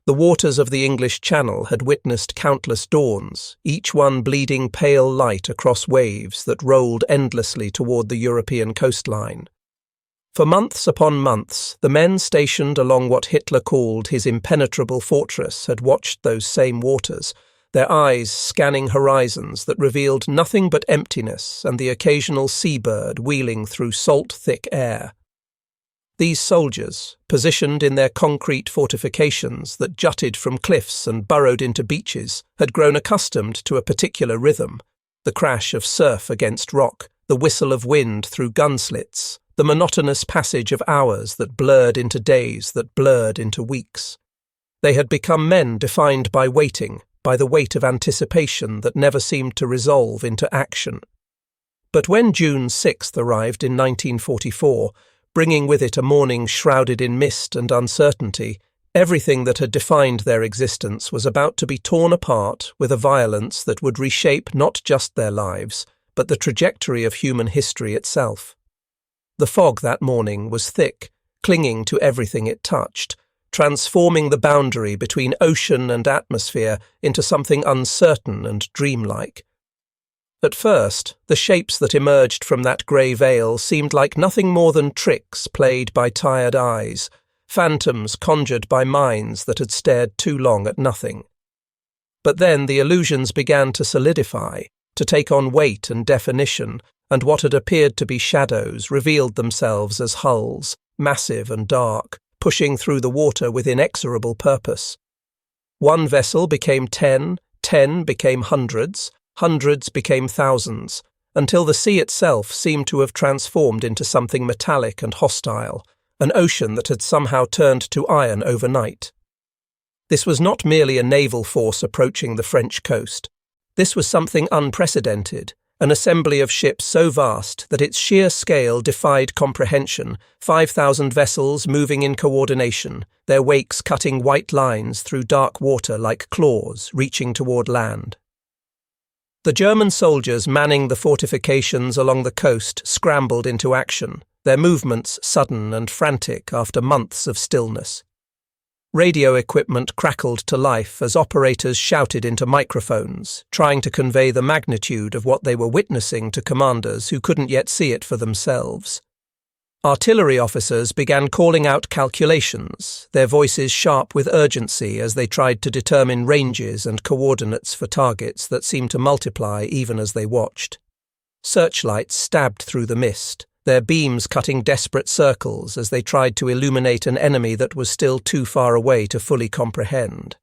The waters of the English Channel had witnessed countless dawns, each one bleeding pale light across waves that rolled endlessly toward the European coastline. For months upon months, the men stationed along what Hitler called his impenetrable fortress had watched those same waters, their eyes scanning horizons that revealed nothing but emptiness and the occasional seabird wheeling through salt-thick air. These soldiers, positioned in their concrete fortifications that jutted from cliffs and burrowed into beaches, had grown accustomed to a particular rhythm: the crash of surf against rock, the whistle of wind through gun slits, the monotonous passage of hours that blurred into days that blurred into weeks. They had become men defined by waiting, by the weight of anticipation that never seemed to resolve into action. But when June 6th arrived in 1944, bringing with it a morning shrouded in mist and uncertainty, everything that had defined their existence was about to be torn apart with a violence that would reshape not just their lives, but the trajectory of human history itself. The fog that morning was thick, clinging to everything it touched, transforming the boundary between ocean and atmosphere into something uncertain and dreamlike. At first, the shapes that emerged from that grey veil seemed like nothing more than tricks played by tired eyes, phantoms conjured by minds that had stared too long at nothing. But then the illusions began to solidify, to take on weight and definition, and what had appeared to be shadows revealed themselves as hulls, massive and dark, pushing through the water with inexorable purpose. One vessel became 10, 10 became hundreds, hundreds became thousands, until the sea itself seemed to have transformed into something metallic and hostile, an ocean that had somehow turned to iron overnight. This was not merely a naval force approaching the French coast. This was something unprecedented, an assembly of ships so vast that its sheer scale defied comprehension, 5,000 vessels moving in coordination, their wakes cutting white lines through dark water like claws reaching toward land. The German soldiers manning the fortifications along the coast scrambled into action, their movements sudden and frantic after months of stillness. Radio equipment crackled to life as operators shouted into microphones, trying to convey the magnitude of what they were witnessing to commanders who couldn't yet see it for themselves. Artillery officers began calling out calculations, their voices sharp with urgency as they tried to determine ranges and coordinates for targets that seemed to multiply even as they watched. Searchlights stabbed through the mist, their beams cutting desperate circles as they tried to illuminate an enemy that was still too far away to fully comprehend.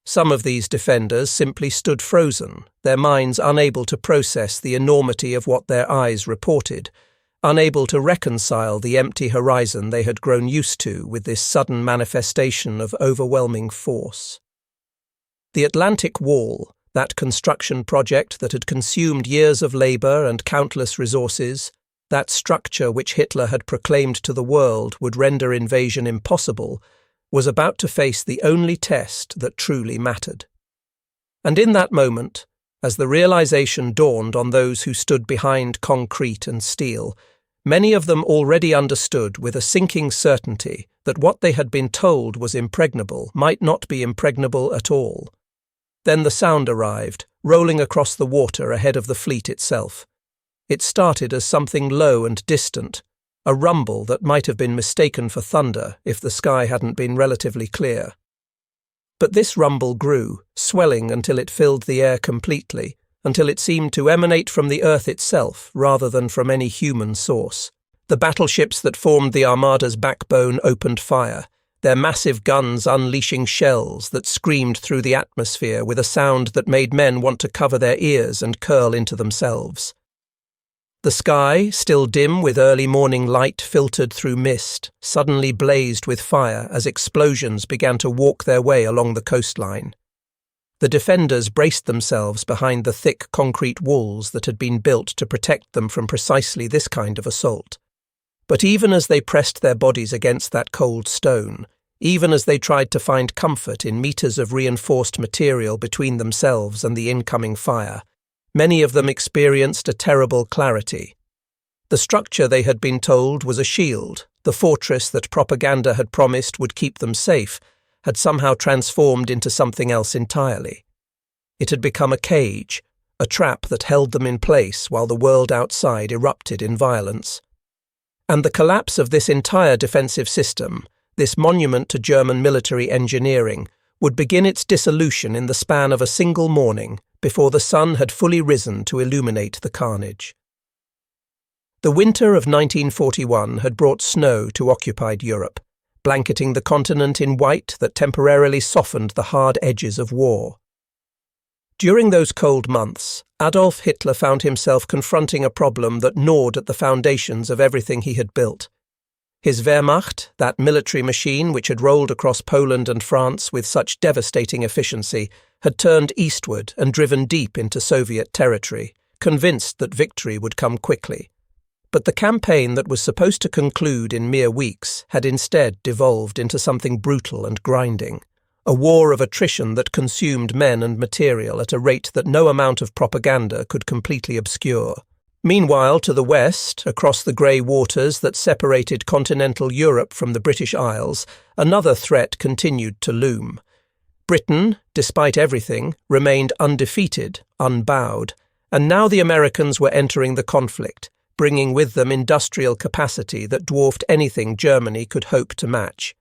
Some of these defenders simply stood frozen, their minds unable to process the enormity of what their eyes reported, unable to reconcile the empty horizon they had grown used to with this sudden manifestation of overwhelming force. The Atlantic Wall, that construction project that had consumed years of labour and countless resources, that structure which Hitler had proclaimed to the world would render invasion impossible, was about to face the only test that truly mattered. And in that moment, as the realization dawned on those who stood behind concrete and steel, many of them already understood with a sinking certainty that what they had been told was impregnable might not be impregnable at all. Then the sound arrived, rolling across the water ahead of the fleet itself. It started as something low and distant, a rumble that might have been mistaken for thunder if the sky hadn't been relatively clear. But this rumble grew, swelling until it filled the air completely, until it seemed to emanate from the earth itself rather than from any human source. The battleships that formed the Armada's backbone opened fire, their massive guns unleashing shells that screamed through the atmosphere with a sound that made men want to cover their ears and curl into themselves. The sky, still dim with early morning light filtered through mist, suddenly blazed with fire as explosions began to walk their way along the coastline. The defenders braced themselves behind the thick concrete walls that had been built to protect them from precisely this kind of assault. But even as they pressed their bodies against that cold stone, even as they tried to find comfort in meters of reinforced material between themselves and the incoming fire, many of them experienced a terrible clarity. The structure they had been told was a shield, the fortress that propaganda had promised would keep them safe, had somehow transformed into something else entirely. It had become a cage, a trap that held them in place while the world outside erupted in violence. And the collapse of this entire defensive system, this monument to German military engineering, would begin its dissolution in the span of a single morning before the sun had fully risen to illuminate the carnage. The winter of 1941 had brought snow to occupied Europe, blanketing the continent in white that temporarily softened the hard edges of war. During those cold months, Adolf Hitler found himself confronting a problem that gnawed at the foundations of everything he had built. His Wehrmacht, that military machine which had rolled across Poland and France with such devastating efficiency, had turned eastward and driven deep into Soviet territory, convinced that victory would come quickly. But the campaign that was supposed to conclude in mere weeks had instead devolved into something brutal and grinding, a war of attrition that consumed men and material at a rate that no amount of propaganda could completely obscure. Meanwhile, to the west, across the grey waters that separated continental Europe from the British Isles, another threat continued to loom. Britain, despite everything, remained undefeated, unbowed, and now the Americans were entering the conflict, bringing with them industrial capacity that dwarfed anything Germany could hope to match.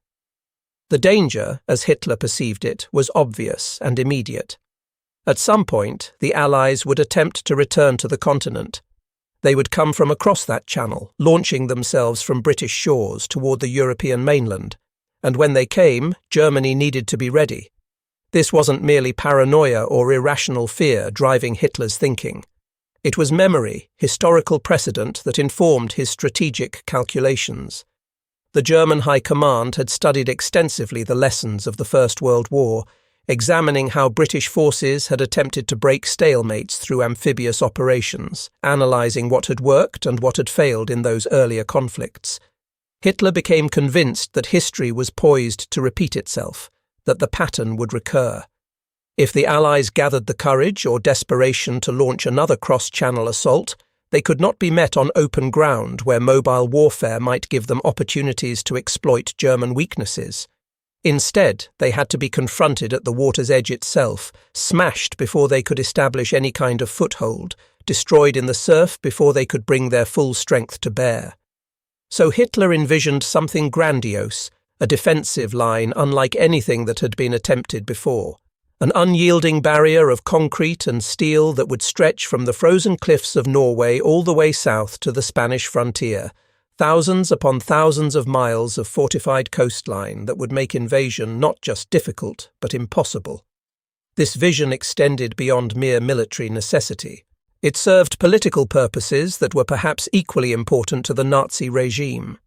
The danger, as Hitler perceived it, was obvious and immediate. At some point, the Allies would attempt to return to the continent. They would come from across that channel, launching themselves from British shores toward the European mainland, and when they came, Germany needed to be ready. This wasn't merely paranoia or irrational fear driving Hitler's thinking. It was memory, historical precedent that informed his strategic calculations. The German High Command had studied extensively the lessons of the First World War, examining how British forces had attempted to break stalemates through amphibious operations, analysing what had worked and what had failed in those earlier conflicts. Hitler became convinced that history was poised to repeat itself, that the pattern would recur. If the Allies gathered the courage or desperation to launch another cross-channel assault, they could not be met on open ground where mobile warfare might give them opportunities to exploit German weaknesses. Instead, they had to be confronted at the water's edge itself, smashed before they could establish any kind of foothold, destroyed in the surf before they could bring their full strength to bear. So Hitler envisioned something grandiose, a defensive line unlike anything that had been attempted before. An unyielding barrier of concrete and steel that would stretch from the frozen cliffs of Norway all the way south to the Spanish frontier, thousands upon thousands of miles of fortified coastline that would make invasion not just difficult, but impossible. This vision extended beyond mere military necessity. It served political purposes that were perhaps equally important to the Nazi regime.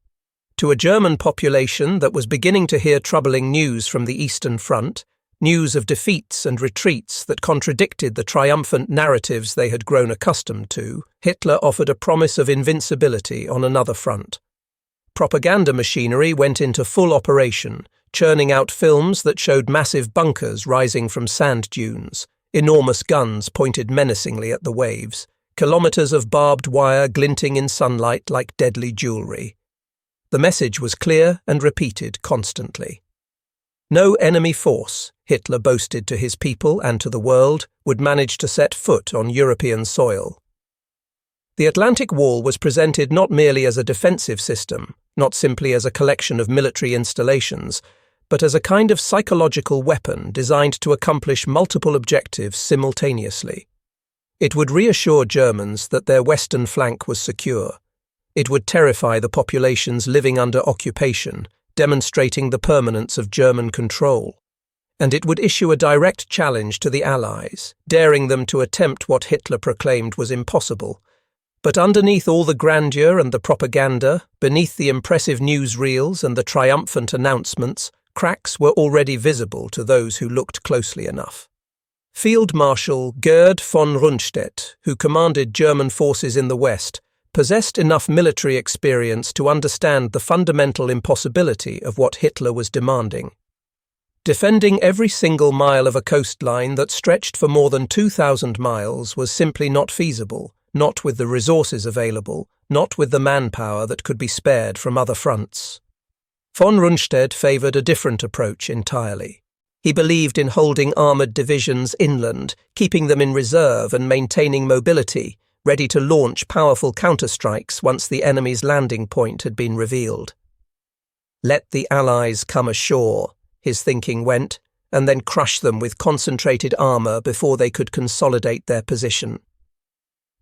To a German population that was beginning to hear troubling news from the Eastern Front, news of defeats and retreats that contradicted the triumphant narratives they had grown accustomed to, Hitler offered a promise of invincibility on another front. Propaganda machinery went into full operation, churning out films that showed massive bunkers rising from sand dunes, enormous guns pointed menacingly at the waves, kilometers of barbed wire glinting in sunlight like deadly jewelry. The message was clear and repeated constantly. No enemy force, Hitler boasted to his people and to the world, would manage to set foot on European soil. The Atlantic Wall was presented not merely as a defensive system, not simply as a collection of military installations, but as a kind of psychological weapon designed to accomplish multiple objectives simultaneously. It would reassure Germans that their western flank was secure. It would terrify the populations living under occupation, demonstrating the permanence of German control. And it would issue a direct challenge to the Allies, daring them to attempt what Hitler proclaimed was impossible. But underneath all the grandeur and the propaganda, beneath the impressive newsreels and the triumphant announcements, cracks were already visible to those who looked closely enough. Field Marshal Gerd von Rundstedt, who commanded German forces in the West, possessed enough military experience to understand the fundamental impossibility of what Hitler was demanding. Defending every single mile of a coastline that stretched for more than 2,000 miles was simply not feasible, not with the resources available, not with the manpower that could be spared from other fronts. Von Rundstedt favoured a different approach entirely. He believed in holding armoured divisions inland, keeping them in reserve and maintaining mobility, ready to launch powerful counterstrikes once the enemy's landing point had been revealed. Let the Allies come ashore, his thinking went, and then crush them with concentrated armour before they could consolidate their position.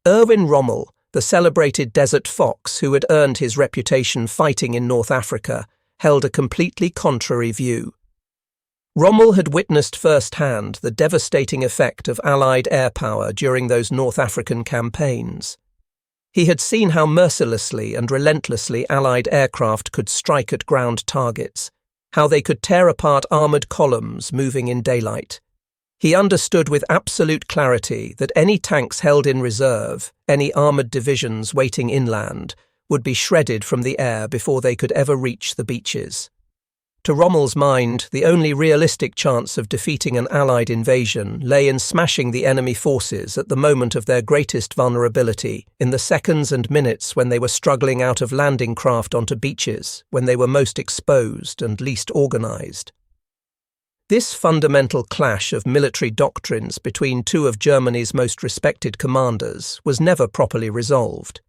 Erwin Rommel, the celebrated desert fox who had earned his reputation fighting in North Africa, held a completely contrary view. Rommel had witnessed firsthand the devastating effect of Allied air power during those North African campaigns. He had seen how mercilessly and relentlessly Allied aircraft could strike at ground targets, how they could tear apart armoured columns moving in daylight. He understood with absolute clarity that any tanks held in reserve, any armoured divisions waiting inland, would be shredded from the air before they could ever reach the beaches. To Rommel's mind, the only realistic chance of defeating an Allied invasion lay in smashing the enemy forces at the moment of their greatest vulnerability, in the seconds and minutes when they were struggling out of landing craft onto beaches, when they were most exposed and least organised. This fundamental clash of military doctrines between two of Germany's most respected commanders was never properly resolved.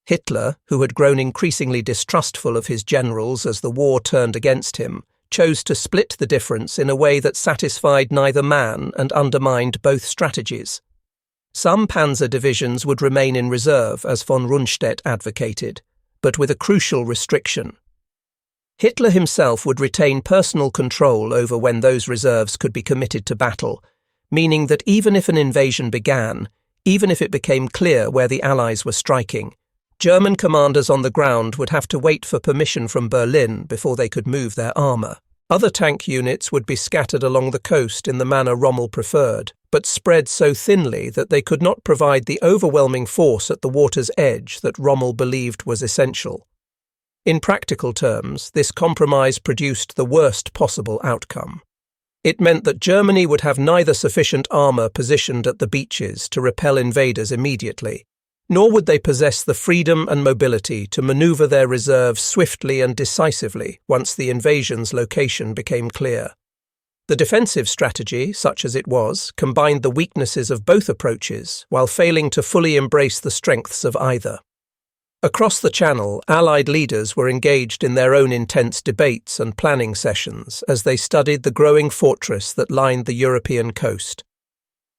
Hitler, who had grown increasingly distrustful of his generals as the war turned against him, chose to split the difference in a way that satisfied neither man and undermined both strategies. Some panzer divisions would remain in reserve, as von Rundstedt advocated, but with a crucial restriction. Hitler himself would retain personal control over when those reserves could be committed to battle, meaning that even if an invasion began, even if it became clear where the Allies were striking, German commanders on the ground would have to wait for permission from Berlin before they could move their armour. Other tank units would be scattered along the coast in the manner Rommel preferred, but spread so thinly that they could not provide the overwhelming force at the water's edge that Rommel believed was essential. In practical terms, this compromise produced the worst possible outcome. It meant that Germany would have neither sufficient armour positioned at the beaches to repel invaders immediately, nor would they possess the freedom and mobility to manoeuvre their reserves swiftly and decisively once the invasion's location became clear. The defensive strategy, such as it was, combined the weaknesses of both approaches while failing to fully embrace the strengths of either. Across the Channel, Allied leaders were engaged in their own intense debates and planning sessions as they studied the growing fortress that lined the European coast.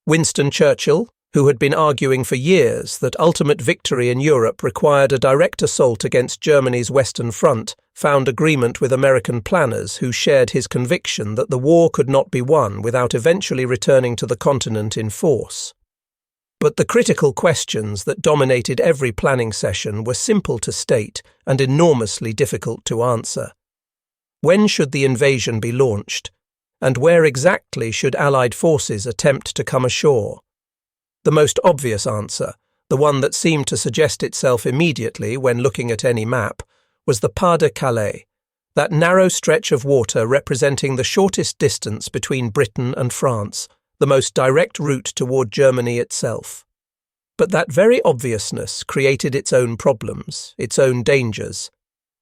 Winston Churchill, who had been arguing for years that ultimate victory in Europe required a direct assault against Germany's Western Front, found agreement with American planners who shared his conviction that the war could not be won without eventually returning to the continent in force. But the critical questions that dominated every planning session were simple to state and enormously difficult to answer. When should the invasion be launched? And where exactly should Allied forces attempt to come ashore? The most obvious answer, the one that seemed to suggest itself immediately when looking at any map, was the Pas de Calais, that narrow stretch of water representing the shortest distance between Britain and France, the most direct route toward Germany itself. But that very obviousness created its own problems, its own dangers.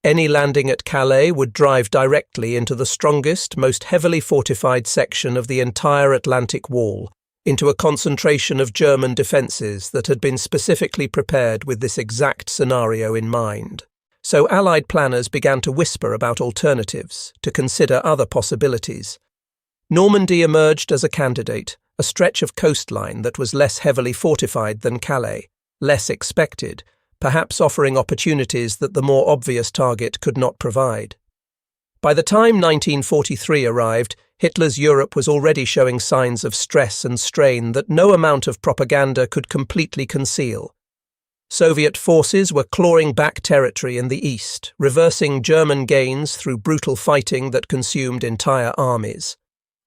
Any landing at Calais would drive directly into the strongest, most heavily fortified section of the entire Atlantic Wall, into a concentration of German defences that had been specifically prepared with this exact scenario in mind. So Allied planners began to whisper about alternatives, to consider other possibilities. Normandy emerged as a candidate, a stretch of coastline that was less heavily fortified than Calais, less expected, perhaps offering opportunities that the more obvious target could not provide. By the time 1943 arrived, Hitler's Europe was already showing signs of stress and strain that no amount of propaganda could completely conceal. Soviet forces were clawing back territory in the east, reversing German gains through brutal fighting that consumed entire armies.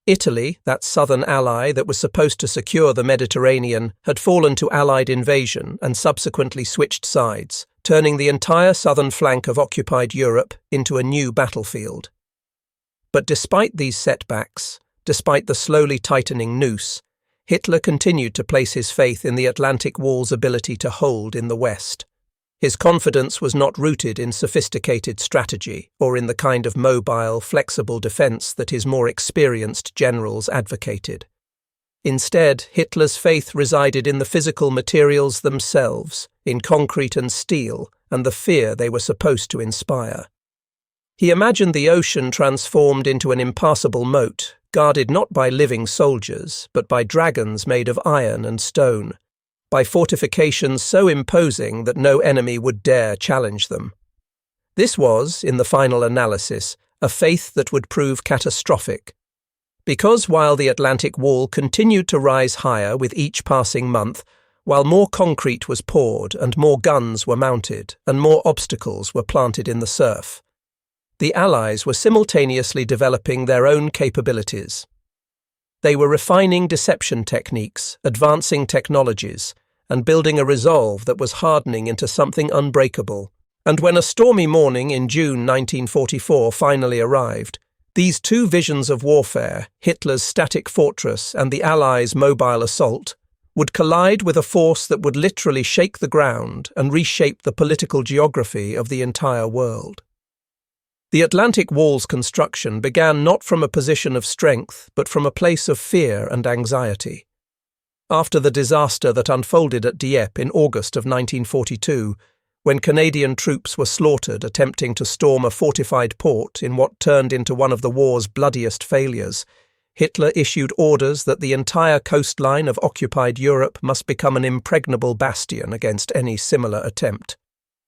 Italy, that southern ally that was supposed to secure the Mediterranean, had fallen to Allied invasion and subsequently switched sides, turning the entire southern flank of occupied Europe into a new battlefield. But despite these setbacks, despite the slowly tightening noose, Hitler continued to place his faith in the Atlantic Wall's ability to hold in the West. His confidence was not rooted in sophisticated strategy or in the kind of mobile, flexible defense that his more experienced generals advocated. Instead, Hitler's faith resided in the physical materials themselves, in concrete and steel, and the fear they were supposed to inspire. He imagined the ocean transformed into an impassable moat, guarded not by living soldiers, but by dragons made of iron and stone, by fortifications so imposing that no enemy would dare challenge them. This was, in the final analysis, a faith that would prove catastrophic. Because while the Atlantic Wall continued to rise higher with each passing month, while more concrete was poured and more guns were mounted and more obstacles were planted in the surf, the Allies were simultaneously developing their own capabilities. They were refining deception techniques, advancing technologies, and building a resolve that was hardening into something unbreakable. And when a stormy morning in June 1944 finally arrived, these two visions of warfare, Hitler's static fortress and the Allies' mobile assault, would collide with a force that would literally shake the ground and reshape the political geography of the entire world. The Atlantic Wall's construction began not from a position of strength, but from a place of fear and anxiety. After the disaster that unfolded at Dieppe in August of 1942, when Canadian troops were slaughtered attempting to storm a fortified port in what turned into one of the war's bloodiest failures, Hitler issued orders that the entire coastline of occupied Europe must become an impregnable bastion against any similar attempt.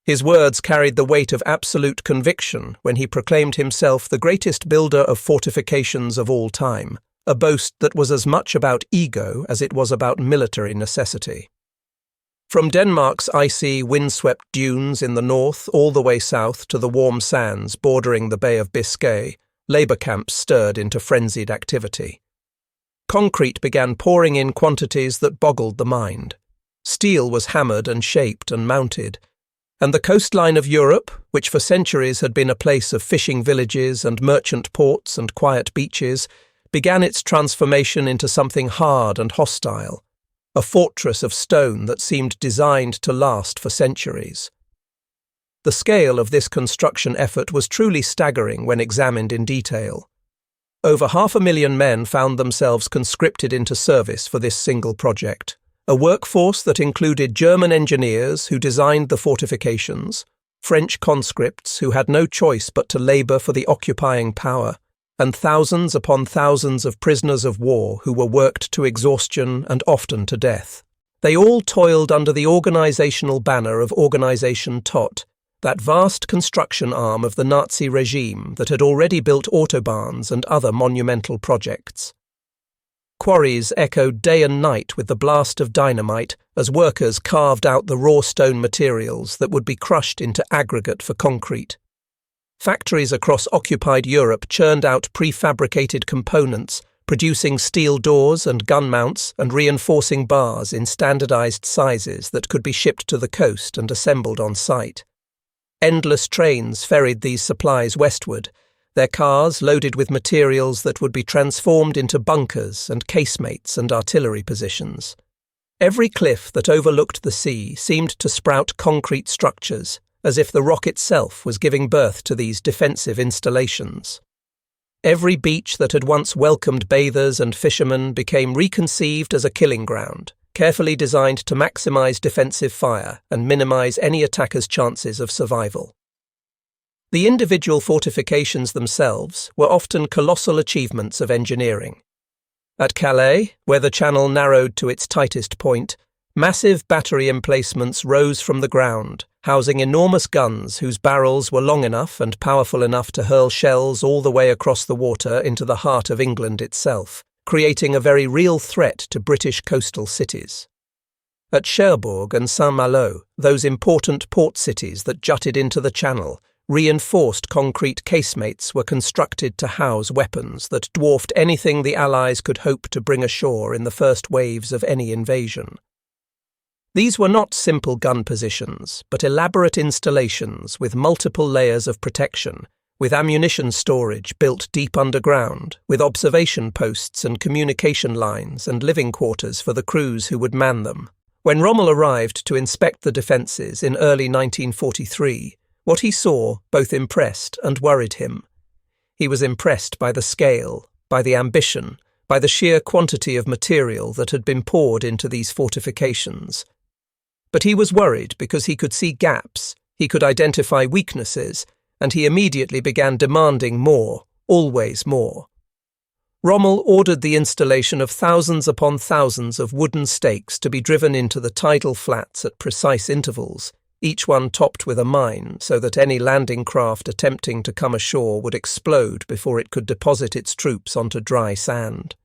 His words carried the weight of absolute conviction when he proclaimed himself the greatest builder of fortifications of all time, a boast that was as much about ego as it was about military necessity. From Denmark's icy, windswept dunes in the north all the way south to the warm sands bordering the Bay of Biscay, labour camps stirred into frenzied activity. Concrete began pouring in quantities that boggled the mind. Steel was hammered and shaped and mounted, and the coastline of Europe, which for centuries had been a place of fishing villages and merchant ports and quiet beaches, began its transformation into something hard and hostile, a fortress of stone that seemed designed to last for centuries. The scale of this construction effort was truly staggering when examined in detail. Over 500,000 men found themselves conscripted into service for this single project. A workforce that included German engineers who designed the fortifications, French conscripts who had no choice but to labour for the occupying power, and thousands upon thousands of prisoners of war who were worked to exhaustion and often to death. They all toiled under the organisational banner of Organisation Todt, that vast construction arm of the Nazi regime that had already built autobahns and other monumental projects. Quarries echoed day and night with the blast of dynamite as workers carved out the raw stone materials that would be crushed into aggregate for concrete. Factories across occupied Europe churned out prefabricated components, producing steel doors and gun mounts and reinforcing bars in standardized sizes that could be shipped to the coast and assembled on site. Endless trains ferried these supplies westward, their cars loaded with materials that would be transformed into bunkers and casemates and artillery positions. Every cliff that overlooked the sea seemed to sprout concrete structures, as if the rock itself was giving birth to these defensive installations. Every beach that had once welcomed bathers and fishermen became reconceived as a killing ground, carefully designed to maximize defensive fire and minimize any attacker's chances of survival. The individual fortifications themselves were often colossal achievements of engineering. At Calais, where the channel narrowed to its tightest point, massive battery emplacements rose from the ground, housing enormous guns whose barrels were long enough and powerful enough to hurl shells all the way across the water into the heart of England itself, creating a very real threat to British coastal cities. At Cherbourg and Saint-Malo, those important port cities that jutted into the channel, reinforced concrete casemates were constructed to house weapons that dwarfed anything the Allies could hope to bring ashore in the first waves of any invasion. These were not simple gun positions, but elaborate installations with multiple layers of protection, with ammunition storage built deep underground, with observation posts and communication lines and living quarters for the crews who would man them, When Rommel arrived to inspect the defences in early 1943, what he saw both impressed and worried him. He was impressed by the scale, by the ambition, by the sheer quantity of material that had been poured into these fortifications. But he was worried because he could see gaps, he could identify weaknesses, and he immediately began demanding more, always more. Rommel ordered the installation of thousands upon thousands of wooden stakes to be driven into the tidal flats at precise intervals, each one topped with a mine so that any landing craft attempting to come ashore would explode before it could deposit its troops onto dry sand.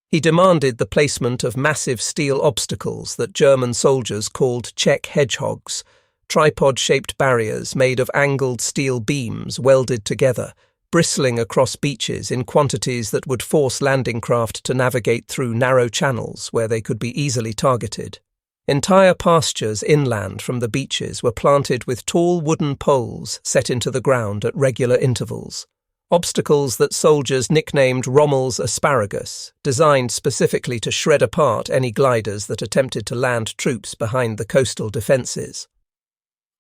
He demanded the placement of massive steel obstacles that German soldiers called Czech hedgehogs, tripod-shaped barriers made of angled steel beams welded together, bristling across beaches in quantities that would force landing craft to navigate through narrow channels where they could be easily targeted. Entire pastures inland from the beaches were planted with tall wooden poles set into the ground at regular intervals, obstacles that soldiers nicknamed Rommel's asparagus, designed specifically to shred apart any gliders that attempted to land troops behind the coastal defences.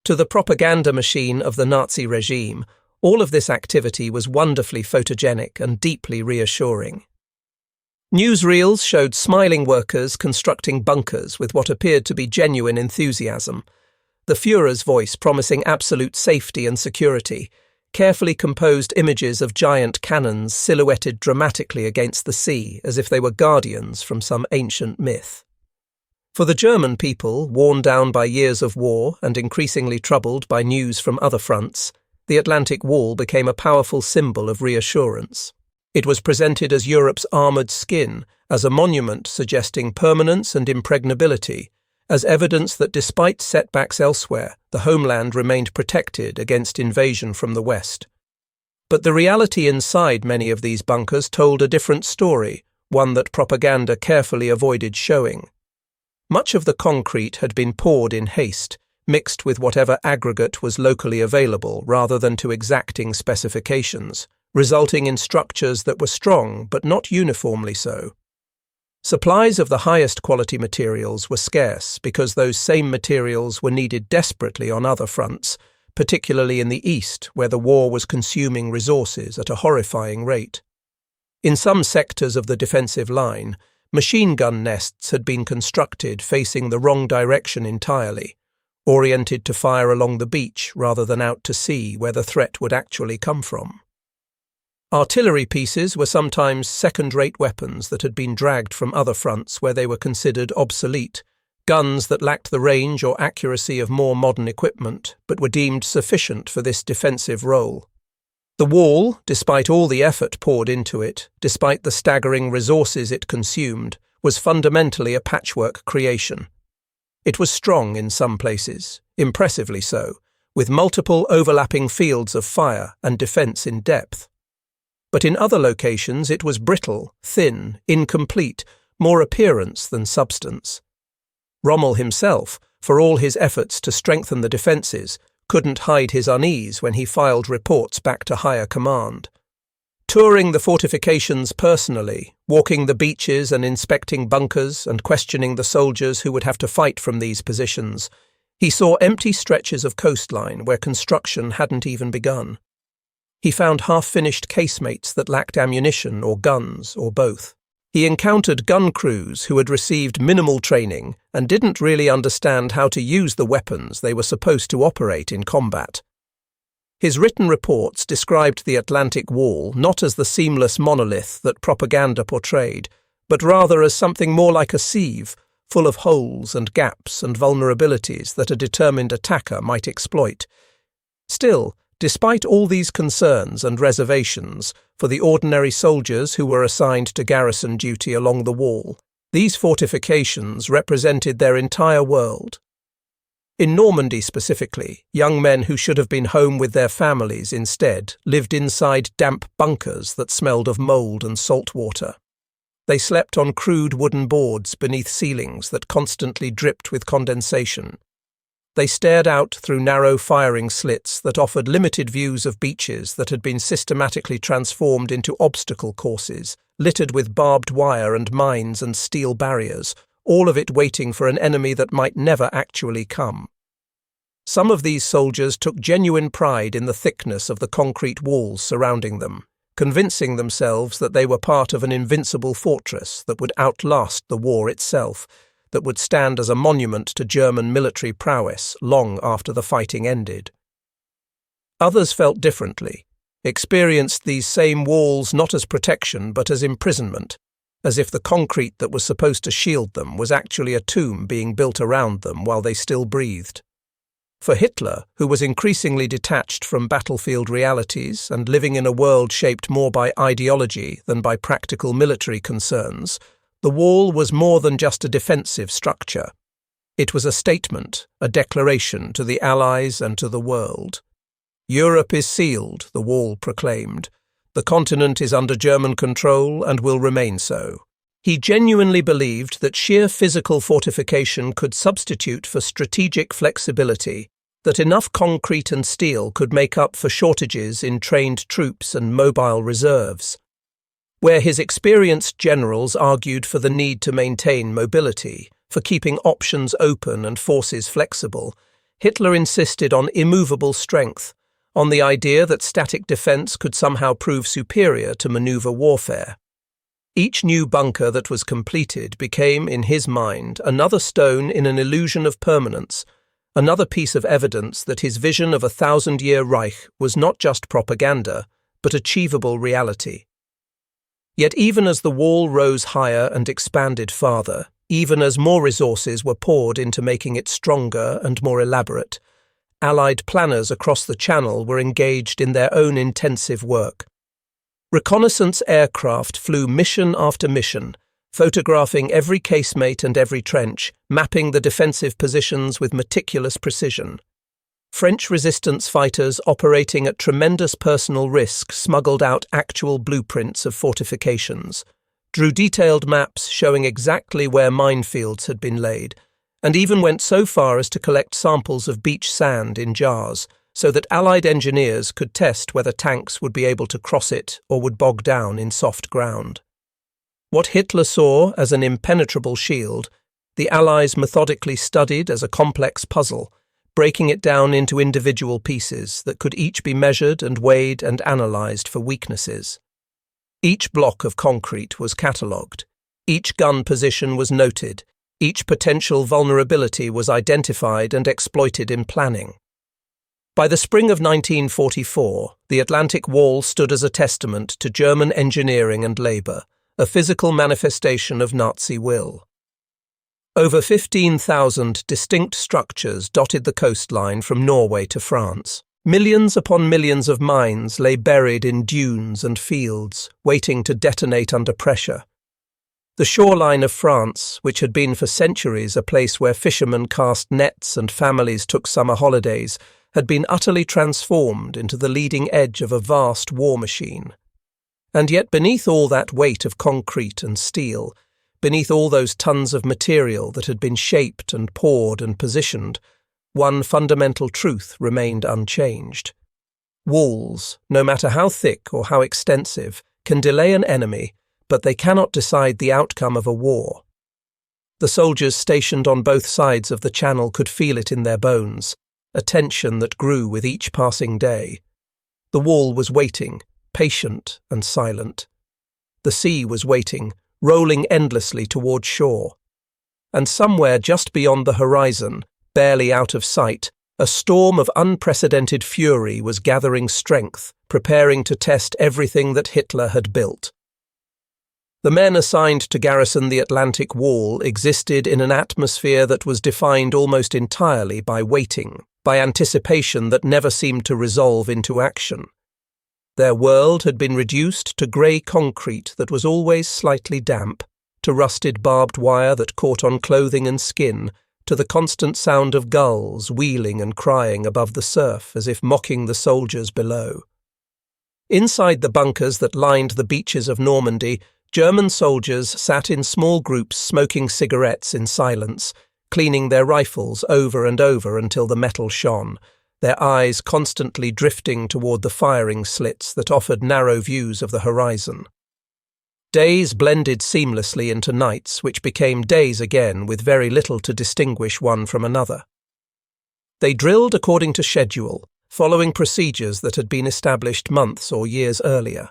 To the propaganda machine of the Nazi regime, all of this activity was wonderfully photogenic and deeply reassuring. Newsreels showed smiling workers constructing bunkers with what appeared to be genuine enthusiasm, the Führer's voice promising absolute safety and security, carefully composed images of giant cannons silhouetted dramatically against the sea as if they were guardians from some ancient myth. For the German people, worn down by years of war and increasingly troubled by news from other fronts, the Atlantic Wall became a powerful symbol of reassurance. It was presented as Europe's armoured skin, as a monument suggesting permanence and impregnability, as evidence that despite setbacks elsewhere, the homeland remained protected against invasion from the West. But the reality inside many of these bunkers told a different story, one that propaganda carefully avoided showing. Much of the concrete had been poured in haste, mixed with whatever aggregate was locally available rather than to exacting specifications, resulting in structures that were strong but not uniformly so. Supplies of the highest quality materials were scarce because those same materials were needed desperately on other fronts, particularly in the east where the war was consuming resources at a horrifying rate. In some sectors of the defensive line, machine gun nests had been constructed facing the wrong direction entirely, oriented to fire along the beach rather than out to sea where the threat would actually come from. Artillery pieces were sometimes second-rate weapons that had been dragged from other fronts where they were considered obsolete, guns that lacked the range or accuracy of more modern equipment but were deemed sufficient for this defensive role. The wall, despite all the effort poured into it, despite the staggering resources it consumed, was fundamentally a patchwork creation. It was strong in some places, impressively so, with multiple overlapping fields of fire and defence in depth. But in other locations it was brittle, thin, incomplete, more appearance than substance. Rommel himself, for all his efforts to strengthen the defences, couldn't hide his unease when he filed reports back to higher command. Touring the fortifications personally, walking the beaches and inspecting bunkers and questioning the soldiers who would have to fight from these positions, he saw empty stretches of coastline where construction hadn't even begun. He found half-finished casemates that lacked ammunition or guns or both. He encountered gun crews who had received minimal training and didn't really understand how to use the weapons they were supposed to operate in combat. His written reports described the Atlantic Wall not as the seamless monolith that propaganda portrayed, but rather as something more like a sieve, full of holes and gaps and vulnerabilities that a determined attacker might exploit. Still, despite all these concerns and reservations, for the ordinary soldiers who were assigned to garrison duty along the wall, these fortifications represented their entire world. In Normandy specifically, young men who should have been home with their families instead lived inside damp bunkers that smelled of mould and salt water. They slept on crude wooden boards beneath ceilings that constantly dripped with condensation. They stared out through narrow firing slits that offered limited views of beaches that had been systematically transformed into obstacle courses, littered with barbed wire and mines and steel barriers, all of it waiting for an enemy that might never actually come. Some of these soldiers took genuine pride in the thickness of the concrete walls surrounding them, convincing themselves that they were part of an invincible fortress that would outlast the war itself, that would stand as a monument to German military prowess long after the fighting ended. Others felt differently, experienced these same walls not as protection but as imprisonment, as if the concrete that was supposed to shield them was actually a tomb being built around them while they still breathed. For Hitler, who was increasingly detached from battlefield realities and living in a world shaped more by ideology than by practical military concerns, the wall was more than just a defensive structure. It was a statement, a declaration to the Allies and to the world. "Europe is sealed," the wall proclaimed. "The continent is under German control and will remain so." He genuinely believed that sheer physical fortification could substitute for strategic flexibility, that enough concrete and steel could make up for shortages in trained troops and mobile reserves. Where his experienced generals argued for the need to maintain mobility, for keeping options open and forces flexible, Hitler insisted on immovable strength, on the idea that static defense could somehow prove superior to maneuver warfare. Each new bunker that was completed became, in his mind, another stone in an illusion of permanence, another piece of evidence that his vision of a 1,000-year Reich was not just propaganda, but achievable reality. Yet even as the wall rose higher and expanded farther, even as more resources were poured into making it stronger and more elaborate, Allied planners across the Channel were engaged in their own intensive work. Reconnaissance aircraft flew mission after mission, photographing every casemate and every trench, mapping the defensive positions with meticulous precision. French resistance fighters operating at tremendous personal risk smuggled out actual blueprints of fortifications, drew detailed maps showing exactly where minefields had been laid, and even went so far as to collect samples of beach sand in jars, so that Allied engineers could test whether tanks would be able to cross it or would bog down in soft ground. What Hitler saw as an impenetrable shield, the Allies methodically studied as a complex puzzle, breaking it down into individual pieces that could each be measured and weighed and analysed for weaknesses. Each block of concrete was catalogued, each gun position was noted, each potential vulnerability was identified and exploited in planning. By the spring of 1944, the Atlantic Wall stood as a testament to German engineering and labour, a physical manifestation of Nazi will. Over 15,000 distinct structures dotted the coastline from Norway to France. Millions upon millions of mines lay buried in dunes and fields, waiting to detonate under pressure. The shoreline of France, which had been for centuries a place where fishermen cast nets and families took summer holidays, had been utterly transformed into the leading edge of a vast war machine. And yet beneath all that weight of concrete and steel, beneath all those tons of material that had been shaped and poured and positioned, one fundamental truth remained unchanged. Walls, no matter how thick or how extensive, can delay an enemy, but they cannot decide the outcome of a war. The soldiers stationed on both sides of the Channel could feel it in their bones, a tension that grew with each passing day. The wall was waiting, patient and silent. The sea was waiting, rolling endlessly toward shore. And somewhere just beyond the horizon, barely out of sight, a storm of unprecedented fury was gathering strength, preparing to test everything that Hitler had built. The men assigned to garrison the Atlantic Wall existed in an atmosphere that was defined almost entirely by waiting, by anticipation that never seemed to resolve into action. Their world had been reduced to grey concrete that was always slightly damp, to rusted barbed wire that caught on clothing and skin, to the constant sound of gulls wheeling and crying above the surf as if mocking the soldiers below. Inside the bunkers that lined the beaches of Normandy, German soldiers sat in small groups smoking cigarettes in silence, cleaning their rifles over and over until the metal shone, their eyes constantly drifting toward the firing slits that offered narrow views of the horizon. Days blended seamlessly into nights, which became days again with very little to distinguish one from another. They drilled according to schedule, following procedures that had been established months or years earlier.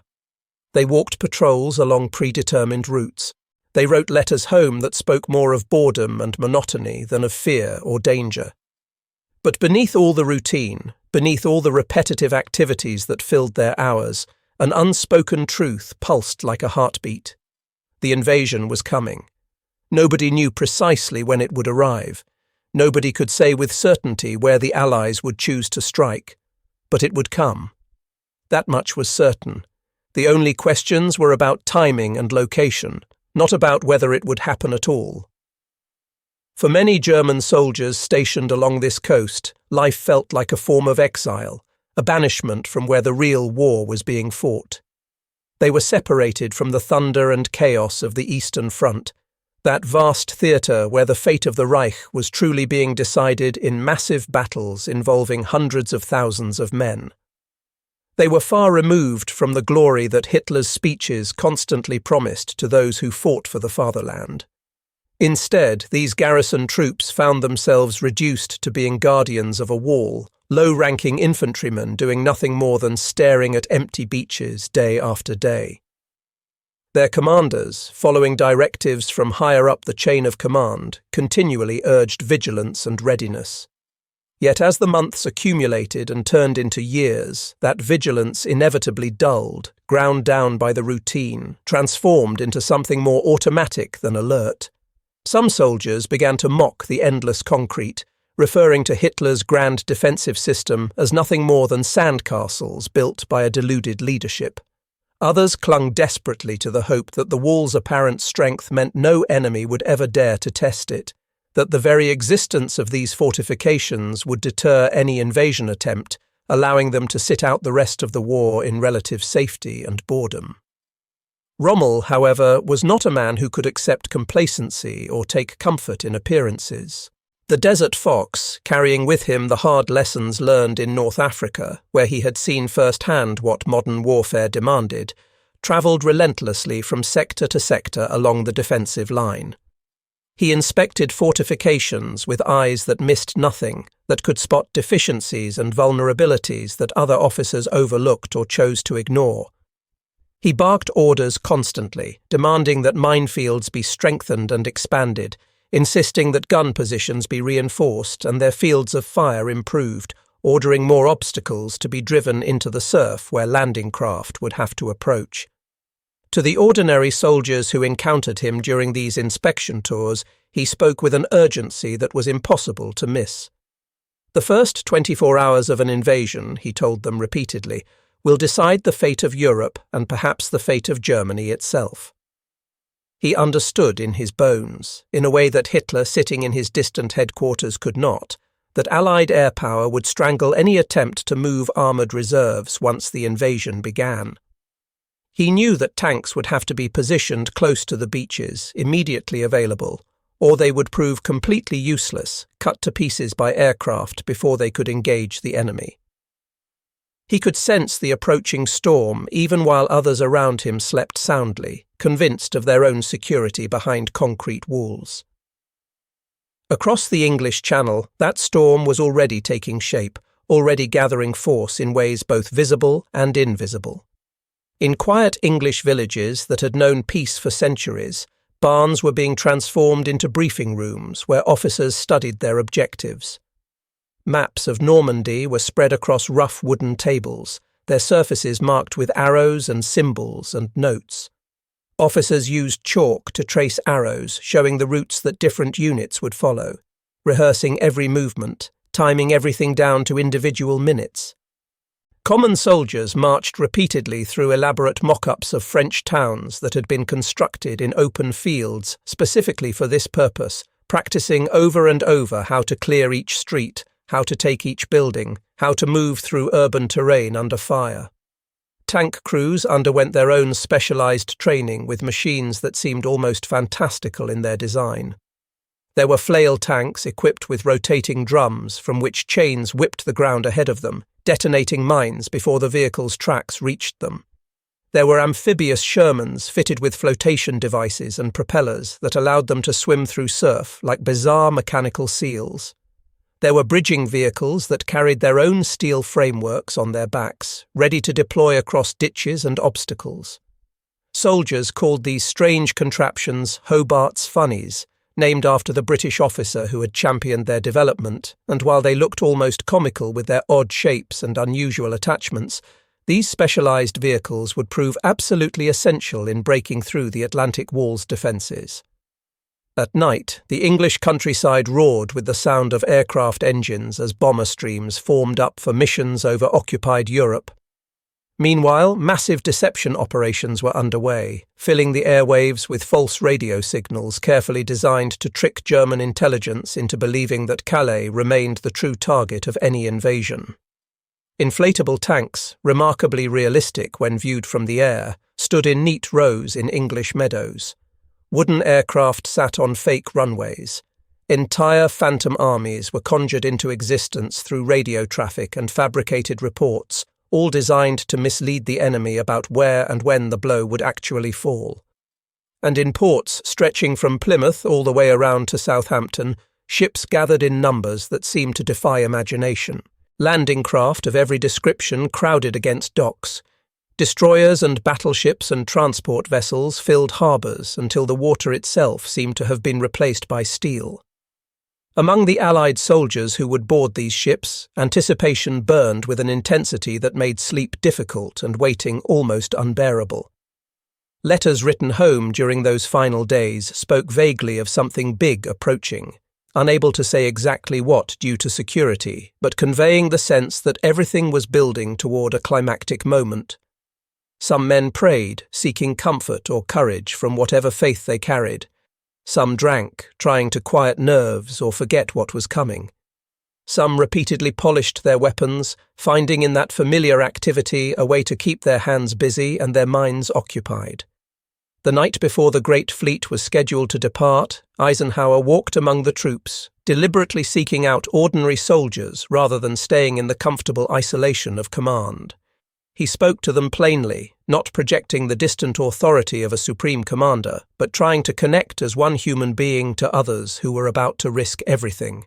They walked patrols along predetermined routes. They wrote letters home that spoke more of boredom and monotony than of fear or danger. But beneath all the routine, beneath all the repetitive activities that filled their hours, an unspoken truth pulsed like a heartbeat. The invasion was coming. Nobody knew precisely when it would arrive. Nobody could say with certainty where the Allies would choose to strike. But it would come. That much was certain. The only questions were about timing and location, not about whether it would happen at all. For many German soldiers stationed along this coast, life felt like a form of exile, a banishment from where the real war was being fought. They were separated from the thunder and chaos of the Eastern Front, that vast theatre where the fate of the Reich was truly being decided in massive battles involving hundreds of thousands of men. They were far removed from the glory that Hitler's speeches constantly promised to those who fought for the fatherland. Instead, these garrison troops found themselves reduced to being guardians of a wall, low-ranking infantrymen doing nothing more than staring at empty beaches day after day. Their commanders, following directives from higher up the chain of command, continually urged vigilance and readiness. Yet as the months accumulated and turned into years, that vigilance inevitably dulled, ground down by the routine, transformed into something more automatic than alert. Some soldiers began to mock the endless concrete, referring to Hitler's grand defensive system as nothing more than sandcastles built by a deluded leadership. Others clung desperately to the hope that the wall's apparent strength meant no enemy would ever dare to test it, that the very existence of these fortifications would deter any invasion attempt, allowing them to sit out the rest of the war in relative safety and boredom. Rommel, however, was not a man who could accept complacency or take comfort in appearances. The Desert Fox, carrying with him the hard lessons learned in North Africa, where he had seen firsthand what modern warfare demanded, travelled relentlessly from sector to sector along the defensive line. He inspected fortifications with eyes that missed nothing, that could spot deficiencies and vulnerabilities that other officers overlooked or chose to ignore. He barked orders constantly, demanding that minefields be strengthened and expanded, insisting that gun positions be reinforced and their fields of fire improved, ordering more obstacles to be driven into the surf where landing craft would have to approach. To the ordinary soldiers who encountered him during these inspection tours, he spoke with an urgency that was impossible to miss. The first 24 hours of an invasion, he told them repeatedly, will decide the fate of Europe and perhaps the fate of Germany itself. He understood in his bones, in a way that Hitler sitting in his distant headquarters could not, that Allied air power would strangle any attempt to move armoured reserves once the invasion began. He knew that tanks would have to be positioned close to the beaches, immediately available, or they would prove completely useless, cut to pieces by aircraft before they could engage the enemy. He could sense the approaching storm even while others around him slept soundly, convinced of their own security behind concrete walls. Across the English Channel, that storm was already taking shape, already gathering force in ways both visible and invisible. In quiet English villages that had known peace for centuries, barns were being transformed into briefing rooms where officers studied their objectives. Maps of Normandy were spread across rough wooden tables, their surfaces marked with arrows and symbols and notes. Officers used chalk to trace arrows, showing the routes that different units would follow, rehearsing every movement, timing everything down to individual minutes. Common soldiers marched repeatedly through elaborate mock-ups of French towns that had been constructed in open fields specifically for this purpose, practicing over and over how to clear each street, how to take each building, how to move through urban terrain under fire. Tank crews underwent their own specialized training with machines that seemed almost fantastical in their design. There were flail tanks equipped with rotating drums from which chains whipped the ground ahead of them, detonating mines before the vehicle's tracks reached them. There were amphibious Shermans fitted with flotation devices and propellers that allowed them to swim through surf like bizarre mechanical seals. There were bridging vehicles that carried their own steel frameworks on their backs, ready to deploy across ditches and obstacles. Soldiers called these strange contraptions Hobart's Funnies, named after the British officer who had championed their development, and while they looked almost comical with their odd shapes and unusual attachments, these specialised vehicles would prove absolutely essential in breaking through the Atlantic Wall's defences. At night, the English countryside roared with the sound of aircraft engines as bomber streams formed up for missions over occupied Europe. Meanwhile, massive deception operations were underway, filling the airwaves with false radio signals carefully designed to trick German intelligence into believing that Calais remained the true target of any invasion. Inflatable tanks, remarkably realistic when viewed from the air, stood in neat rows in English meadows. Wooden aircraft sat on fake runways. Entire phantom armies were conjured into existence through radio traffic and fabricated reports, all designed to mislead the enemy about where and when the blow would actually fall. And in ports stretching from Plymouth all the way around to Southampton, ships gathered in numbers that seemed to defy imagination. Landing craft of every description crowded against docks. Destroyers and battleships and transport vessels filled harbours until the water itself seemed to have been replaced by steel. Among the Allied soldiers who would board these ships, anticipation burned with an intensity that made sleep difficult and waiting almost unbearable. Letters written home during those final days spoke vaguely of something big approaching, unable to say exactly what due to security, but conveying the sense that everything was building toward a climactic moment. Some men prayed, seeking comfort or courage from whatever faith they carried. Some drank, trying to quiet nerves or forget what was coming. Some repeatedly polished their weapons, finding in that familiar activity a way to keep their hands busy and their minds occupied. The night before the Great Fleet was scheduled to depart, Eisenhower walked among the troops, deliberately seeking out ordinary soldiers rather than staying in the comfortable isolation of command. He spoke to them plainly, not projecting the distant authority of a supreme commander, but trying to connect as one human being to others who were about to risk everything.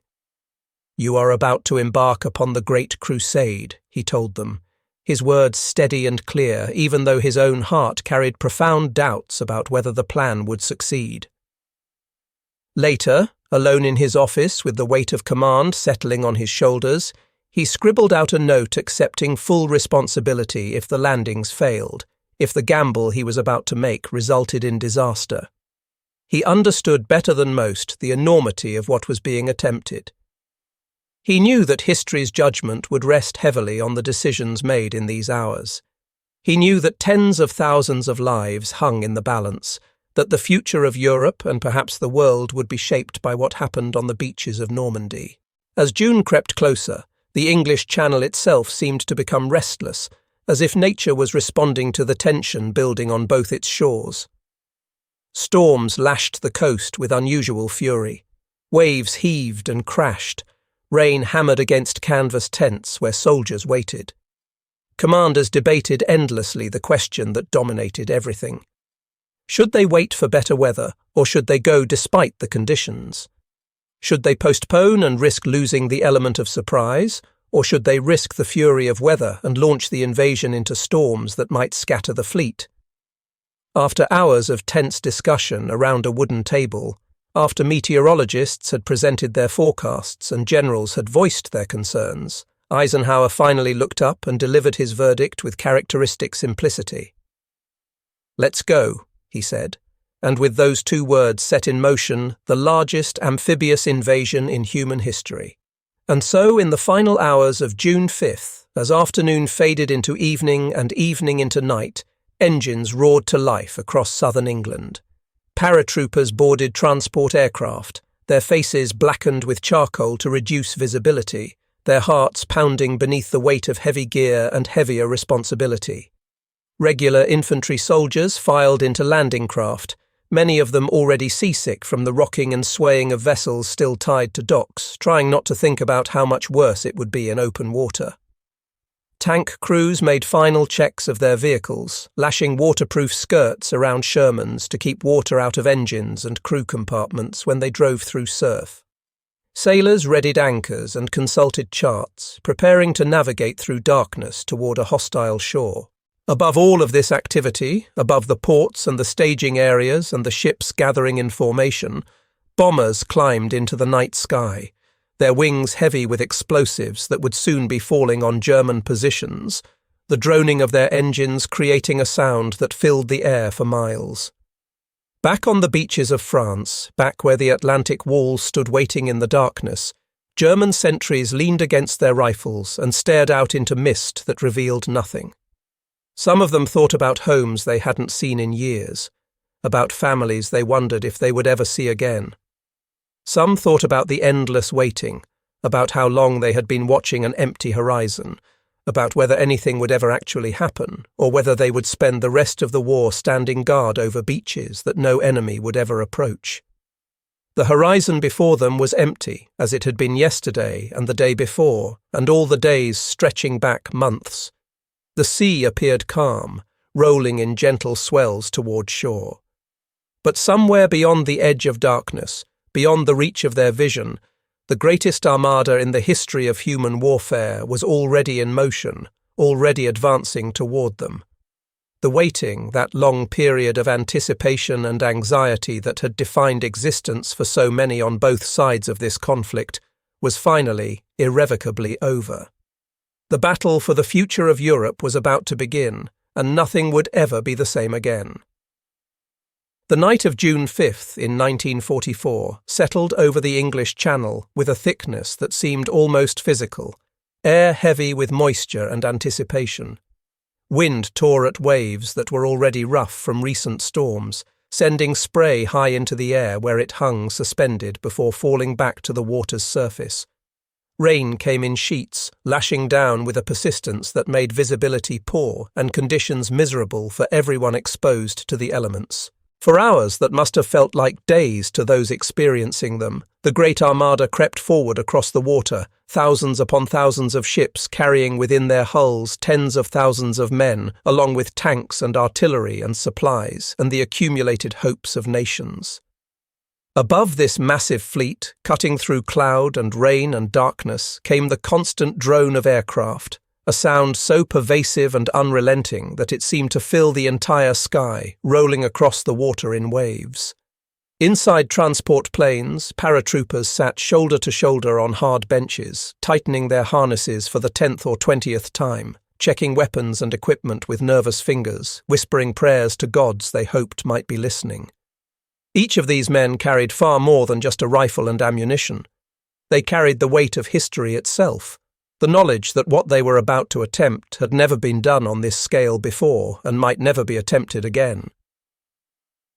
"You are about to embark upon the Great Crusade," he told them, his words steady and clear, even though his own heart carried profound doubts about whether the plan would succeed. Later, alone in his office with the weight of command settling on his shoulders, he scribbled out a note accepting full responsibility if the landings failed, if the gamble he was about to make resulted in disaster. He understood better than most the enormity of what was being attempted. He knew that history's judgment would rest heavily on the decisions made in these hours. He knew that tens of thousands of lives hung in the balance, that the future of Europe and perhaps the world would be shaped by what happened on the beaches of Normandy. As June crept closer, the English Channel itself seemed to become restless, as if nature was responding to the tension building on both its shores. Storms lashed the coast with unusual fury. Waves heaved and crashed. Rain hammered against canvas tents where soldiers waited. Commanders debated endlessly the question that dominated everything. Should they wait for better weather, or should they go despite the conditions? Should they postpone and risk losing the element of surprise, or should they risk the fury of weather and launch the invasion into storms that might scatter the fleet? After hours of tense discussion around a wooden table, after meteorologists had presented their forecasts and generals had voiced their concerns, Eisenhower finally looked up and delivered his verdict with characteristic simplicity. "Let's go," he said, and with those two words set in motion the largest amphibious invasion in human history. And so, in the final hours of June 5th, as afternoon faded into evening and evening into night, engines roared to life across southern England. Paratroopers boarded transport aircraft, their faces blackened with charcoal to reduce visibility, their hearts pounding beneath the weight of heavy gear and heavier responsibility. Regular infantry soldiers filed into landing craft, many of them already seasick from the rocking and swaying of vessels still tied to docks, trying not to think about how much worse it would be in open water. Tank crews made final checks of their vehicles, lashing waterproof skirts around Shermans to keep water out of engines and crew compartments when they drove through surf. Sailors readied anchors and consulted charts, preparing to navigate through darkness toward a hostile shore. Above all of this activity, above the ports and the staging areas and the ships gathering in formation, bombers climbed into the night sky, their wings heavy with explosives that would soon be falling on German positions, the droning of their engines creating a sound that filled the air for miles. Back on the beaches of France, back where the Atlantic wall stood waiting in the darkness, German sentries leaned against their rifles and stared out into mist that revealed nothing. Some of them thought about homes they hadn't seen in years, about families they wondered if they would ever see again. Some thought about the endless waiting, about how long they had been watching an empty horizon, about whether anything would ever actually happen, or whether they would spend the rest of the war standing guard over beaches that no enemy would ever approach. The horizon before them was empty, as it had been yesterday and the day before, and all the days stretching back months. The sea appeared calm, rolling in gentle swells toward shore. But somewhere beyond the edge of darkness, beyond the reach of their vision, the greatest armada in the history of human warfare was already in motion, already advancing toward them. The waiting, that long period of anticipation and anxiety that had defined existence for so many on both sides of this conflict, was finally, irrevocably over. The battle for the future of Europe was about to begin, and nothing would ever be the same again. The night of June 5th in 1944 settled over the English Channel with a thickness that seemed almost physical, air heavy with moisture and anticipation. Wind tore at waves that were already rough from recent storms, sending spray high into the air where it hung suspended before falling back to the water's surface. Rain came in sheets, lashing down with a persistence that made visibility poor and conditions miserable for everyone exposed to the elements. For hours that must have felt like days to those experiencing them, the Great Armada crept forward across the water, thousands upon thousands of ships carrying within their hulls tens of thousands of men, along with tanks and artillery and supplies, and the accumulated hopes of nations. Above this massive fleet, cutting through cloud and rain and darkness, came the constant drone of aircraft, a sound so pervasive and unrelenting that it seemed to fill the entire sky, rolling across the water in waves. Inside transport planes, paratroopers sat shoulder to shoulder on hard benches, tightening their harnesses for the 10th or 20th time, checking weapons and equipment with nervous fingers, whispering prayers to gods they hoped might be listening. Each of these men carried far more than just a rifle and ammunition. They carried the weight of history itself, the knowledge that what they were about to attempt had never been done on this scale before and might never be attempted again.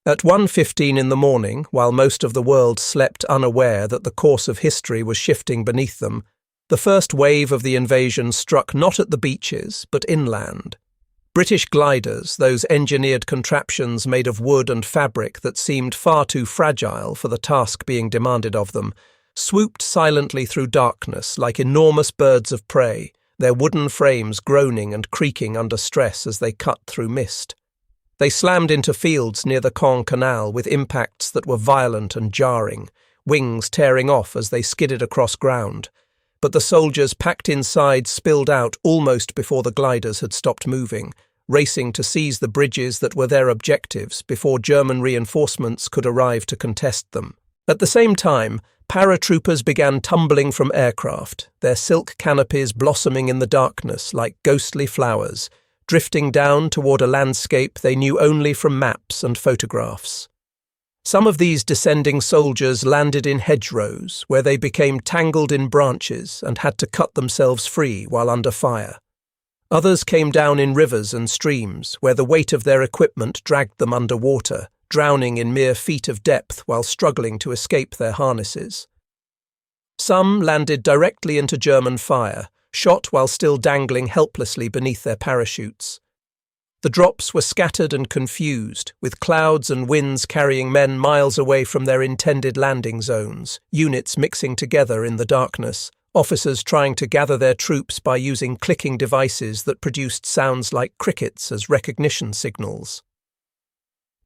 At 1:15 in the morning, while most of the world slept unaware that the course of history was shifting beneath them, the first wave of the invasion struck not at the beaches, but inland. British gliders, those engineered contraptions made of wood and fabric that seemed far too fragile for the task being demanded of them, swooped silently through darkness like enormous birds of prey, their wooden frames groaning and creaking under stress as they cut through mist. They slammed into fields near the Caen Canal with impacts that were violent and jarring, wings tearing off as they skidded across ground. But the soldiers packed inside spilled out almost before the gliders had stopped moving, racing to seize the bridges that were their objectives before German reinforcements could arrive to contest them. At the same time, paratroopers began tumbling from aircraft, their silk canopies blossoming in the darkness like ghostly flowers, drifting down toward a landscape they knew only from maps and photographs. Some of these descending soldiers landed in hedgerows, where they became tangled in branches and had to cut themselves free while under fire. Others came down in rivers and streams, where the weight of their equipment dragged them underwater, drowning in mere feet of depth while struggling to escape their harnesses. Some landed directly into German fire, shot while still dangling helplessly beneath their parachutes. The drops were scattered and confused, with clouds and winds carrying men miles away from their intended landing zones, units mixing together in the darkness, officers trying to gather their troops by using clicking devices that produced sounds like crickets as recognition signals.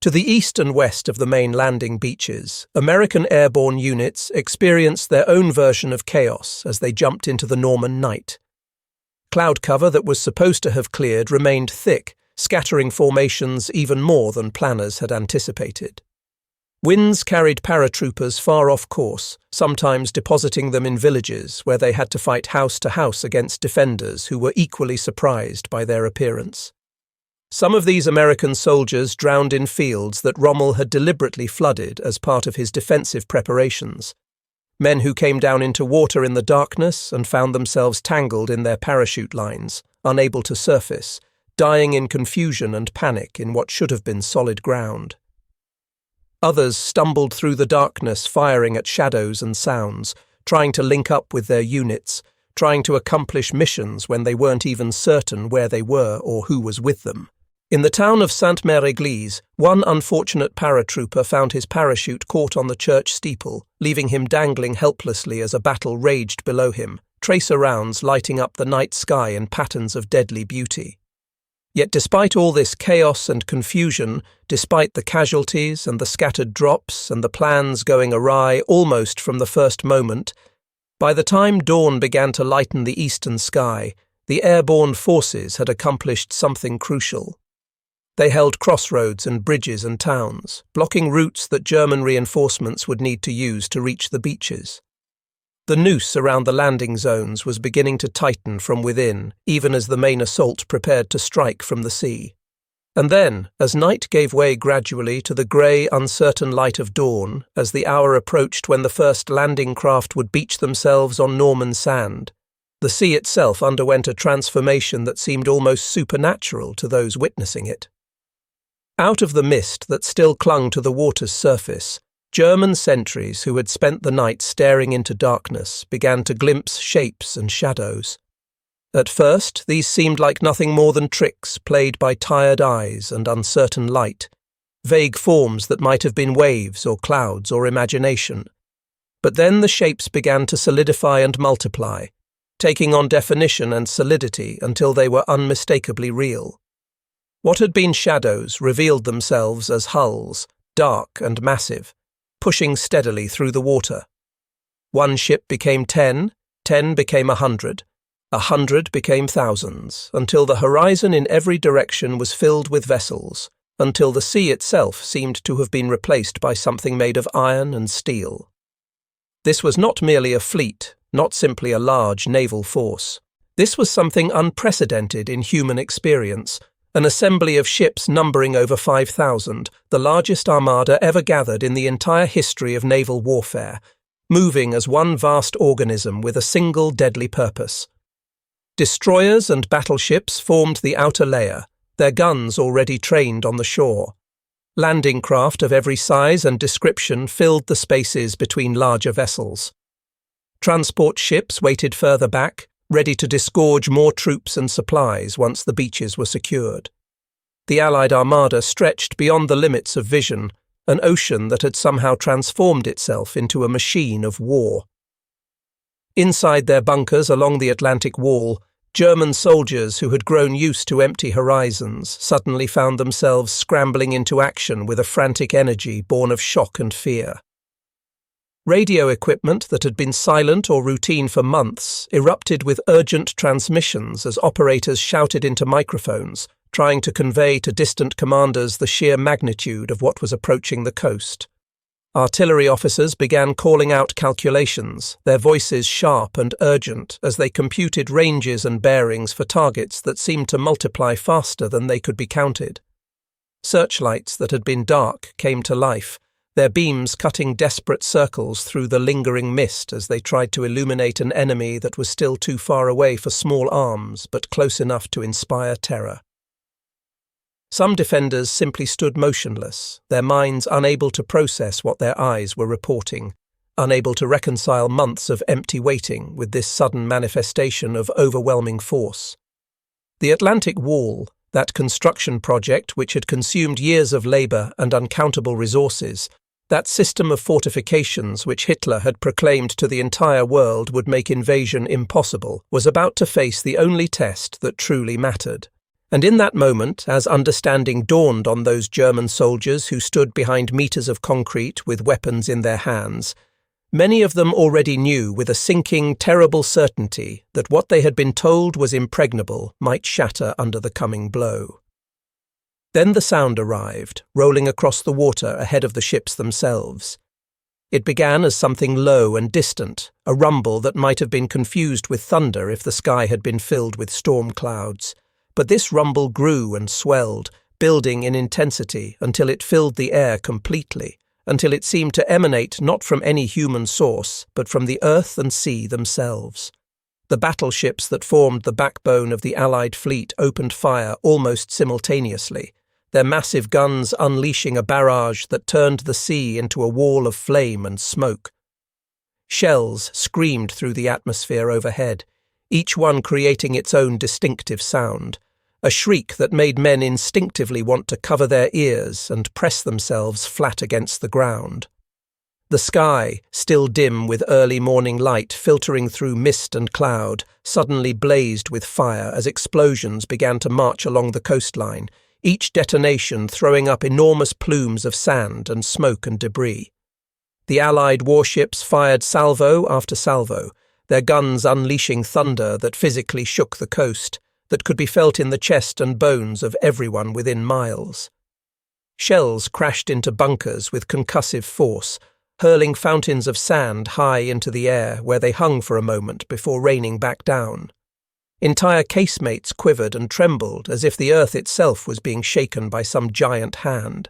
To the east and west of the main landing beaches, American airborne units experienced their own version of chaos as they jumped into the Norman night. Cloud cover that was supposed to have cleared remained thick, scattering formations even more than planners had anticipated. Winds carried paratroopers far off course, sometimes depositing them in villages where they had to fight house to house against defenders who were equally surprised by their appearance. Some of these American soldiers drowned in fields that Rommel had deliberately flooded as part of his defensive preparations. Men who came down into water in the darkness and found themselves tangled in their parachute lines, unable to surface, dying in confusion and panic in what should have been solid ground. Others stumbled through the darkness, firing at shadows and sounds, trying to link up with their units, trying to accomplish missions when they weren't even certain where they were or who was with them. In the town of Sainte-Mère-Église, one unfortunate paratrooper found his parachute caught on the church steeple, leaving him dangling helplessly as a battle raged below him, tracer rounds lighting up the night sky in patterns of deadly beauty. Yet despite all this chaos and confusion, despite the casualties and the scattered drops and the plans going awry almost from the first moment, by the time dawn began to lighten the eastern sky, the airborne forces had accomplished something crucial. They held crossroads and bridges and towns, blocking routes that German reinforcements would need to use to reach the beaches. The noose around the landing zones was beginning to tighten from within, even as the main assault prepared to strike from the sea. And then, as night gave way gradually to the grey, uncertain light of dawn, as the hour approached when the first landing craft would beach themselves on Norman sand, the sea itself underwent a transformation that seemed almost supernatural to those witnessing it. Out of the mist that still clung to the water's surface, German sentries who had spent the night staring into darkness began to glimpse shapes and shadows. At first, these seemed like nothing more than tricks played by tired eyes and uncertain light, vague forms that might have been waves or clouds or imagination. But then the shapes began to solidify and multiply, taking on definition and solidity until they were unmistakably real. What had been shadows revealed themselves as hulls, dark and massive, pushing steadily through the water. One ship became 10, 10 became 100, 100 became thousands, until the horizon in every direction was filled with vessels, until the sea itself seemed to have been replaced by something made of iron and steel. This was not merely a fleet, not simply a large naval force. This was something unprecedented in human experience, an assembly of ships numbering over 5,000, the largest armada ever gathered in the entire history of naval warfare, moving as one vast organism with a single deadly purpose. Destroyers and battleships formed the outer layer, their guns already trained on the shore. Landing craft of every size and description filled the spaces between larger vessels. Transport ships waited further back, ready to disgorge more troops and supplies once the beaches were secured. The Allied armada stretched beyond the limits of vision, an ocean that had somehow transformed itself into a machine of war. Inside their bunkers along the Atlantic Wall, German soldiers who had grown used to empty horizons suddenly found themselves scrambling into action with a frantic energy born of shock and fear. Radio equipment that had been silent or routine for months erupted with urgent transmissions as operators shouted into microphones, trying to convey to distant commanders the sheer magnitude of what was approaching the coast. Artillery officers began calling out calculations, their voices sharp and urgent as they computed ranges and bearings for targets that seemed to multiply faster than they could be counted. Searchlights that had been dark came to life, their beams cutting desperate circles through the lingering mist as they tried to illuminate an enemy that was still too far away for small arms but close enough to inspire terror. Some defenders simply stood motionless, their minds unable to process what their eyes were reporting, unable to reconcile months of empty waiting with this sudden manifestation of overwhelming force. The Atlantic Wall, that construction project which had consumed years of labour and uncountable resources, That system of fortifications which Hitler had proclaimed to the entire world would make invasion impossible was about to face the only test that truly mattered. And in that moment, as understanding dawned on those German soldiers who stood behind meters of concrete with weapons in their hands, many of them already knew with a sinking, terrible certainty that what they had been told was impregnable might shatter under the coming blow. Then the sound arrived, rolling across the water ahead of the ships themselves. It began as something low and distant, a rumble that might have been confused with thunder if the sky had been filled with storm clouds. But this rumble grew and swelled, building in intensity until it filled the air completely, until it seemed to emanate not from any human source, but from the earth and sea themselves. The battleships that formed the backbone of the Allied fleet opened fire almost simultaneously, their massive guns unleashing a barrage that turned the sea into a wall of flame and smoke. Shells screamed through the atmosphere overhead, each one creating its own distinctive sound, a shriek that made men instinctively want to cover their ears and press themselves flat against the ground. The sky, still dim with early morning light filtering through mist and cloud, suddenly blazed with fire as explosions began to march along the coastline, each detonation throwing up enormous plumes of sand and smoke and debris. The Allied warships fired salvo after salvo, their guns unleashing thunder that physically shook the coast, that could be felt in the chest and bones of everyone within miles. Shells crashed into bunkers with concussive force, hurling fountains of sand high into the air where they hung for a moment before raining back down. Entire casemates quivered and trembled as if the earth itself was being shaken by some giant hand.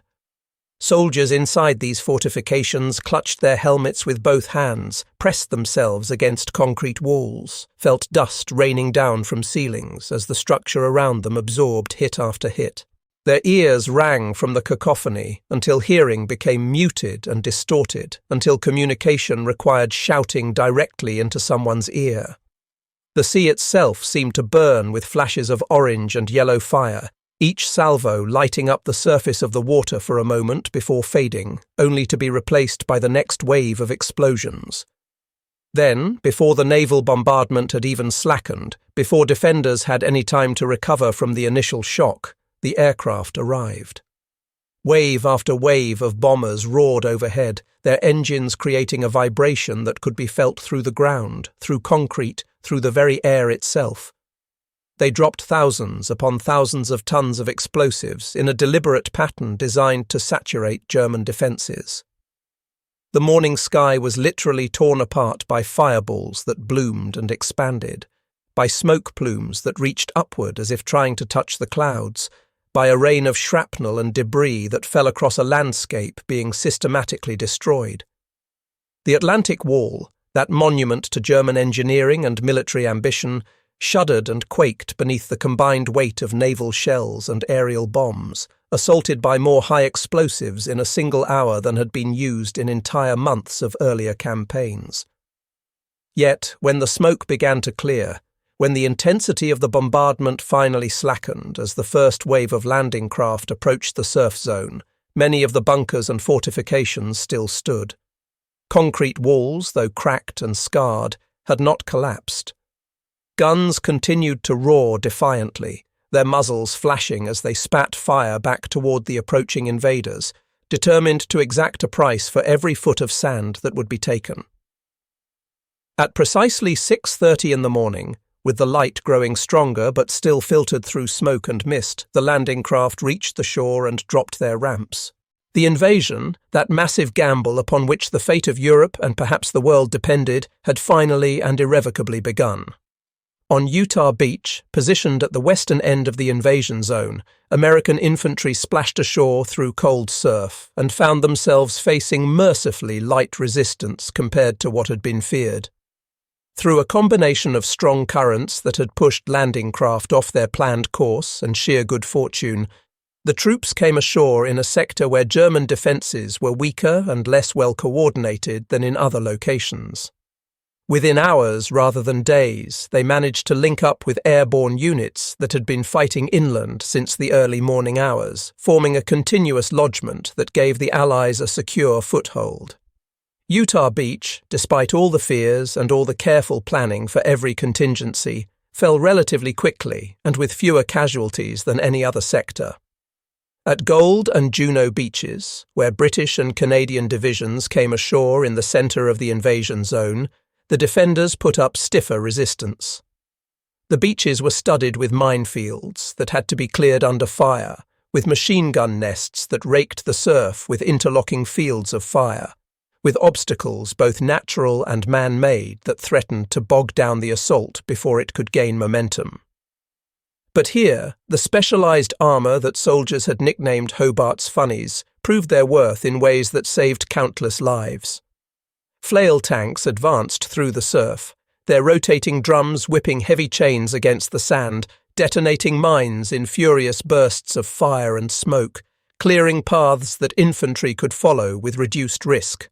Soldiers inside these fortifications clutched their helmets with both hands, pressed themselves against concrete walls, felt dust raining down from ceilings as the structure around them absorbed hit after hit. Their ears rang from the cacophony until hearing became muted and distorted, until communication required shouting directly into someone's ear. The sea itself seemed to burn with flashes of orange and yellow fire, each salvo lighting up the surface of the water for a moment before fading, only to be replaced by the next wave of explosions. Then, before the naval bombardment had even slackened, before defenders had any time to recover from the initial shock, the aircraft arrived. Wave after wave of bombers roared overhead, their engines creating a vibration that could be felt through the ground, through concrete, through the very air itself. They dropped thousands upon thousands of tons of explosives in a deliberate pattern designed to saturate German defences. The morning sky was literally torn apart by fireballs that bloomed and expanded, by smoke plumes that reached upward as if trying to touch the clouds, by a rain of shrapnel and debris that fell across a landscape being systematically destroyed. The Atlantic Wall, that monument to German engineering and military ambition, shuddered and quaked beneath the combined weight of naval shells and aerial bombs, assaulted by more high explosives in a single hour than had been used in entire months of earlier campaigns. Yet, when the smoke began to clear, when the intensity of the bombardment finally slackened as the first wave of landing craft approached the surf zone, many of the bunkers and fortifications still stood. Concrete walls, though cracked and scarred, had not collapsed. Guns continued to roar defiantly, their muzzles flashing as they spat fire back toward the approaching invaders, determined to exact a price for every foot of sand that would be taken. At precisely 6:30 in the morning, with the light growing stronger but still filtered through smoke and mist, the landing craft reached the shore and dropped their ramps. The invasion, that massive gamble upon which the fate of Europe and perhaps the world depended, had finally and irrevocably begun. On Utah Beach, positioned at the western end of the invasion zone, American infantry splashed ashore through cold surf and found themselves facing mercifully light resistance compared to what had been feared. Through a combination of strong currents that had pushed landing craft off their planned course and sheer good fortune, the troops came ashore in a sector where German defences were weaker and less well coordinated than in other locations. Within hours rather than days, they managed to link up with airborne units that had been fighting inland since the early morning hours, forming a continuous lodgement that gave the Allies a secure foothold. Utah Beach, despite all the fears and all the careful planning for every contingency, fell relatively quickly and with fewer casualties than any other sector. At Gold and Juno beaches, where British and Canadian divisions came ashore in the centre of the invasion zone, the defenders put up stiffer resistance. The beaches were studded with minefields that had to be cleared under fire, with machine gun nests that raked the surf with interlocking fields of fire, with obstacles both natural and man-made that threatened to bog down the assault before it could gain momentum. But here, the specialised armour that soldiers had nicknamed Hobart's Funnies proved their worth in ways that saved countless lives. Flail tanks advanced through the surf, their rotating drums whipping heavy chains against the sand, detonating mines in furious bursts of fire and smoke, clearing paths that infantry could follow with reduced risk.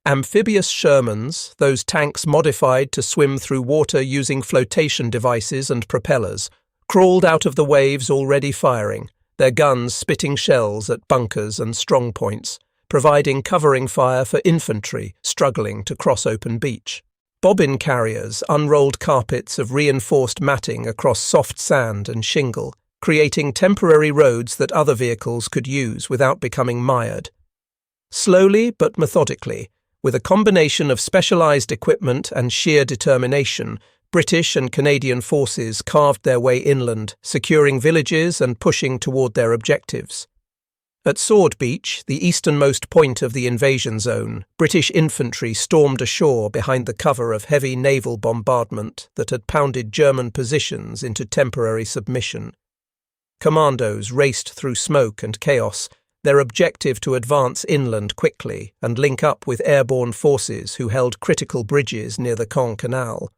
Amphibious Shermans, those tanks modified to swim through water using flotation devices and propellers, crawled out of the waves already firing, their guns spitting shells at bunkers and strongpoints, providing covering fire for infantry struggling to cross open beach. Bobbin carriers unrolled carpets of reinforced matting across soft sand and shingle, creating temporary roads that other vehicles could use without becoming mired. Slowly but methodically, with a combination of specialised equipment and sheer determination, British and Canadian forces carved their way inland, securing villages and pushing toward their objectives. At Sword Beach, the easternmost point of the invasion zone, British infantry stormed ashore behind the cover of heavy naval bombardment that had pounded German positions into temporary submission. Commandos raced through smoke and chaos, their objective to advance inland quickly and link up with airborne forces who held critical bridges near the Caen Canal.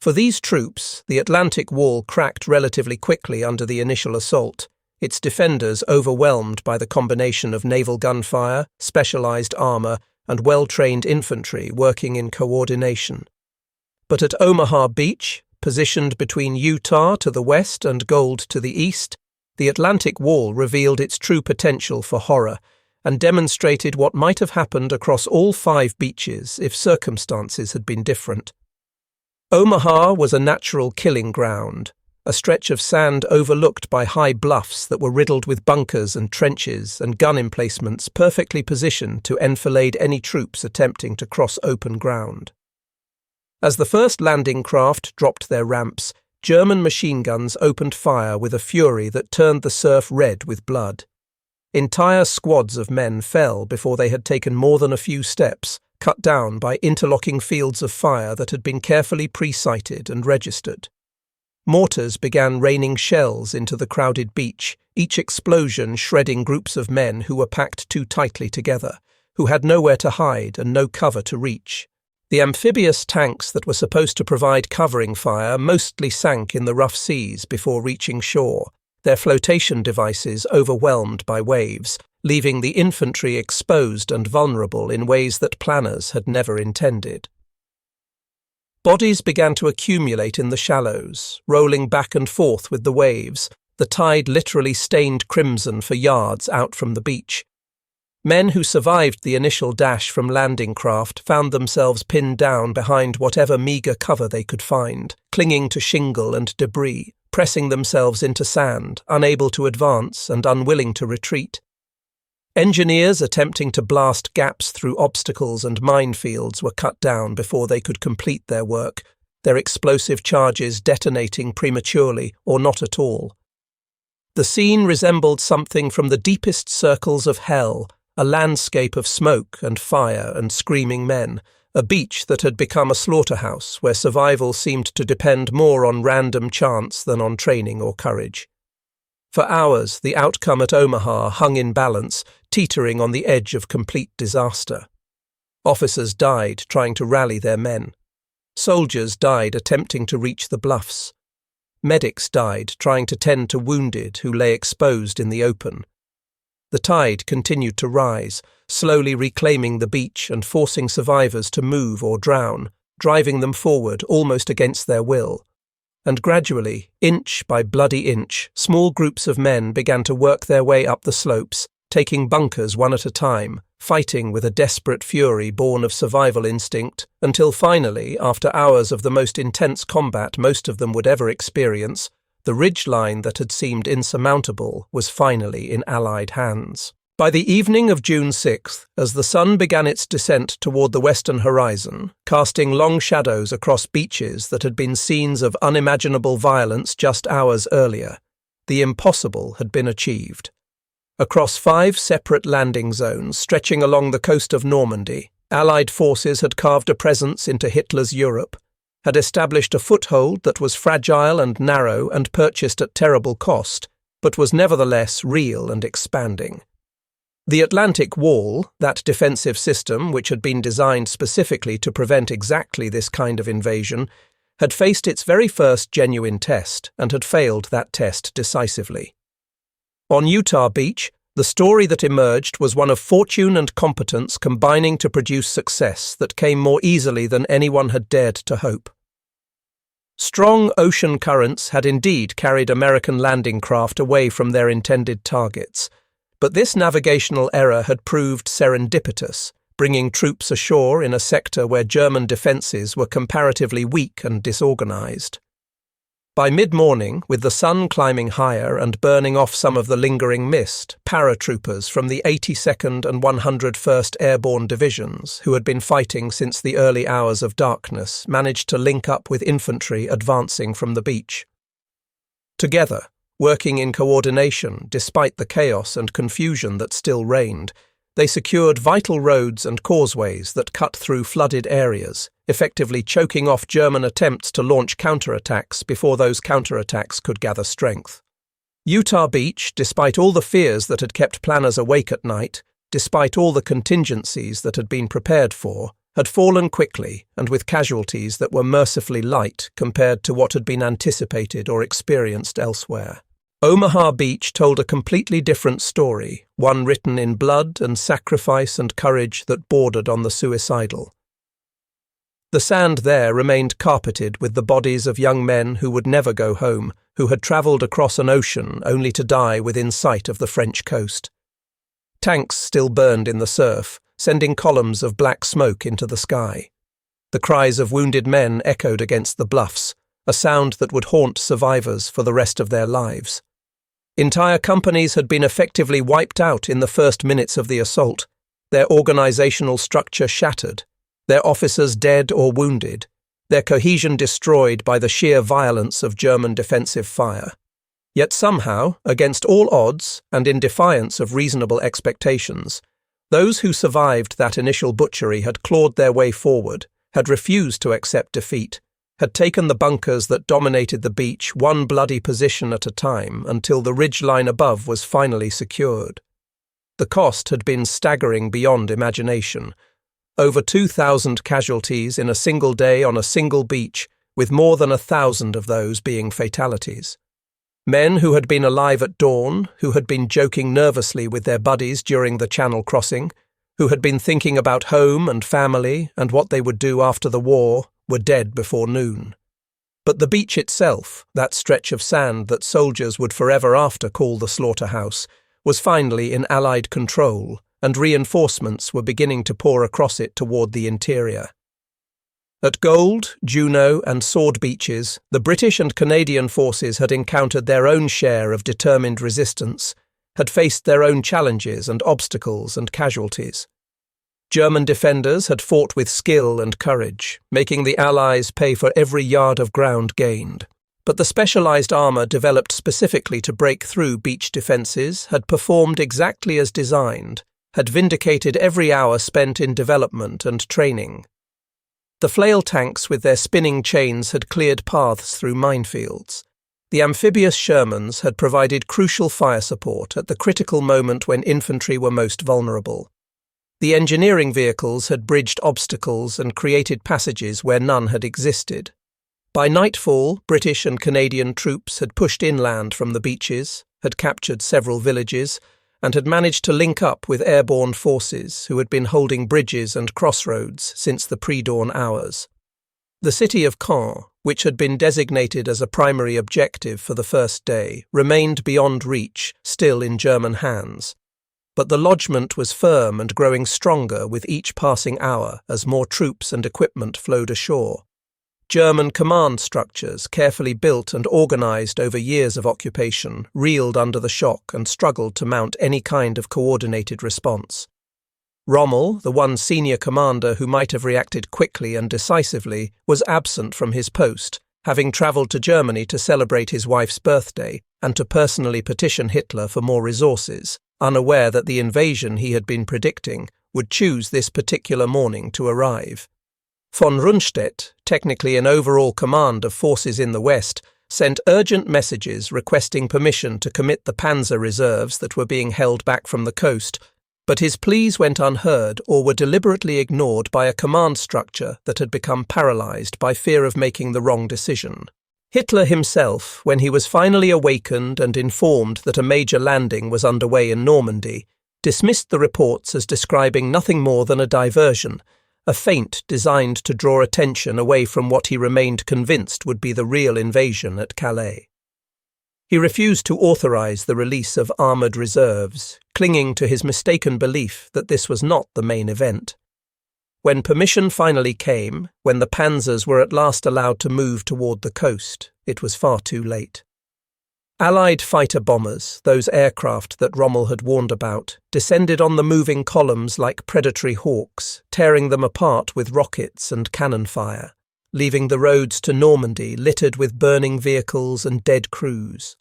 For these troops, the Atlantic Wall cracked relatively quickly under the initial assault, its defenders overwhelmed by the combination of naval gunfire, specialised armour, and well-trained infantry working in coordination. But at Omaha Beach, positioned between Utah to the west and Gold to the east, the Atlantic Wall revealed its true potential for horror and demonstrated what might have happened across all 5 beaches if circumstances had been different. Omaha was a natural killing ground, a stretch of sand overlooked by high bluffs that were riddled with bunkers and trenches and gun emplacements perfectly positioned to enfilade any troops attempting to cross open ground. As the first landing craft dropped their ramps, German machine guns opened fire with a fury that turned the surf red with blood. Entire squads of men fell before they had taken more than a few steps, cut down by interlocking fields of fire that had been carefully pre-sighted and registered. Mortars began raining shells into the crowded beach, each explosion shredding groups of men who were packed too tightly together, who had nowhere to hide and no cover to reach. The amphibious tanks that were supposed to provide covering fire mostly sank in the rough seas before reaching shore, their flotation devices overwhelmed by waves, leaving the infantry exposed and vulnerable in ways that planners had never intended. Bodies began to accumulate in the shallows, rolling back and forth with the waves, the tide literally stained crimson for yards out from the beach. Men who survived the initial dash from landing craft found themselves pinned down behind whatever meagre cover they could find, clinging to shingle and debris, pressing themselves into sand, unable to advance and unwilling to retreat. Engineers attempting to blast gaps through obstacles and minefields were cut down before they could complete their work, their explosive charges detonating prematurely or not at all. The scene resembled something from the deepest circles of hell, a landscape of smoke and fire and screaming men, a beach that had become a slaughterhouse where survival seemed to depend more on random chance than on training or courage. For hours, the outcome at Omaha hung in balance, teetering on the edge of complete disaster. Officers died trying to rally their men. Soldiers died attempting to reach the bluffs. Medics died trying to tend to wounded who lay exposed in the open. The tide continued to rise, slowly reclaiming the beach and forcing survivors to move or drown, driving them forward almost against their will. And gradually, inch by bloody inch, small groups of men began to work their way up the slopes, taking bunkers one at a time, fighting with a desperate fury born of survival instinct, until finally, after hours of the most intense combat most of them would ever experience, the ridge line that had seemed insurmountable was finally in Allied hands. By the evening of June 6th, as the sun began its descent toward the western horizon, casting long shadows across beaches that had been scenes of unimaginable violence just hours earlier, the impossible had been achieved. Across 5 separate landing zones stretching along the coast of Normandy, Allied forces had carved a presence into Hitler's Europe, had established a foothold that was fragile and narrow and purchased at terrible cost, but was nevertheless real and expanding. The Atlantic Wall, that defensive system which had been designed specifically to prevent exactly this kind of invasion, had faced its very first genuine test and had failed that test decisively. On Utah Beach, the story that emerged was one of fortune and competence combining to produce success that came more easily than anyone had dared to hope. Strong ocean currents had indeed carried American landing craft away from their intended targets, but this navigational error had proved serendipitous, bringing troops ashore in a sector where German defences were comparatively weak and disorganised. By mid-morning, with the sun climbing higher and burning off some of the lingering mist, paratroopers from the 82nd and 101st Airborne Divisions, who had been fighting since the early hours of darkness, managed to link up with infantry advancing from the beach. Together, working in coordination despite the chaos and confusion that still reigned, they secured vital roads and causeways that cut through flooded areas, effectively choking off German attempts to launch counterattacks before those counterattacks could gather strength. Utah Beach, despite all the fears that had kept planners awake at night, despite all the contingencies that had been prepared for, had fallen quickly and with casualties that were mercifully light compared to what had been anticipated or experienced elsewhere. Omaha Beach told a completely different story, one written in blood and sacrifice and courage that bordered on the suicidal. The sand there remained carpeted with the bodies of young men who would never go home, who had travelled across an ocean only to die within sight of the French coast. Tanks still burned in the surf, sending columns of black smoke into the sky. The cries of wounded men echoed against the bluffs, a sound that would haunt survivors for the rest of their lives. Entire companies had been effectively wiped out in the first minutes of the assault, their organizational structure shattered, their officers dead or wounded, their cohesion destroyed by the sheer violence of German defensive fire. Yet somehow, against all odds and in defiance of reasonable expectations, those who survived that initial butchery had clawed their way forward, had refused to accept defeat, had taken the bunkers that dominated the beach one bloody position at a time until the ridgeline above was finally secured. The cost had been staggering beyond imagination. Over 2,000 casualties in a single day on a single beach, with more than 1,000 of those being fatalities. Men who had been alive at dawn, who had been joking nervously with their buddies during the Channel crossing, who had been thinking about home and family and what they would do after the war, were dead before noon. But the beach itself, that stretch of sand that soldiers would forever after call the slaughterhouse, was finally in Allied control, and reinforcements were beginning to pour across it toward the interior. At Gold, Juno, and Sword Beaches, the British and Canadian forces had encountered their own share of determined resistance, had faced their own challenges and obstacles and casualties. German defenders had fought with skill and courage, making the Allies pay for every yard of ground gained. But the specialized armor developed specifically to break through beach defenses had performed exactly as designed, had vindicated every hour spent in development and training. The flail tanks with their spinning chains had cleared paths through minefields. The amphibious Shermans had provided crucial fire support at the critical moment when infantry were most vulnerable. The engineering vehicles had bridged obstacles and created passages where none had existed. By nightfall, British and Canadian troops had pushed inland from the beaches, had captured several villages, and had managed to link up with airborne forces who had been holding bridges and crossroads since the pre-dawn hours. The city of Caen, which had been designated as a primary objective for the first day, remained beyond reach, still in German hands. But the lodgment was firm and growing stronger with each passing hour as more troops and equipment flowed ashore. German command structures, carefully built and organised over years of occupation, reeled under the shock and struggled to mount any kind of coordinated response. Rommel, the one senior commander who might have reacted quickly and decisively, was absent from his post, having travelled to Germany to celebrate his wife's birthday and to personally petition Hitler for more resources, unaware that the invasion he had been predicting would choose this particular morning to arrive. Von Rundstedt, technically in overall command of forces in the West, sent urgent messages requesting permission to commit the panzer reserves that were being held back from the coast, but his pleas went unheard or were deliberately ignored by a command structure that had become paralysed by fear of making the wrong decision. Hitler himself, when he was finally awakened and informed that a major landing was underway in Normandy, dismissed the reports as describing nothing more than a diversion, a feint designed to draw attention away from what he remained convinced would be the real invasion at Calais. He refused to authorize the release of armoured reserves, clinging to his mistaken belief that this was not the main event. When permission finally came, when the panzers were at last allowed to move toward the coast, it was far too late. Allied fighter bombers, those aircraft that Rommel had warned about, descended on the moving columns like predatory hawks, tearing them apart with rockets and cannon fire, leaving the roads to Normandy littered with burning vehicles and dead crews.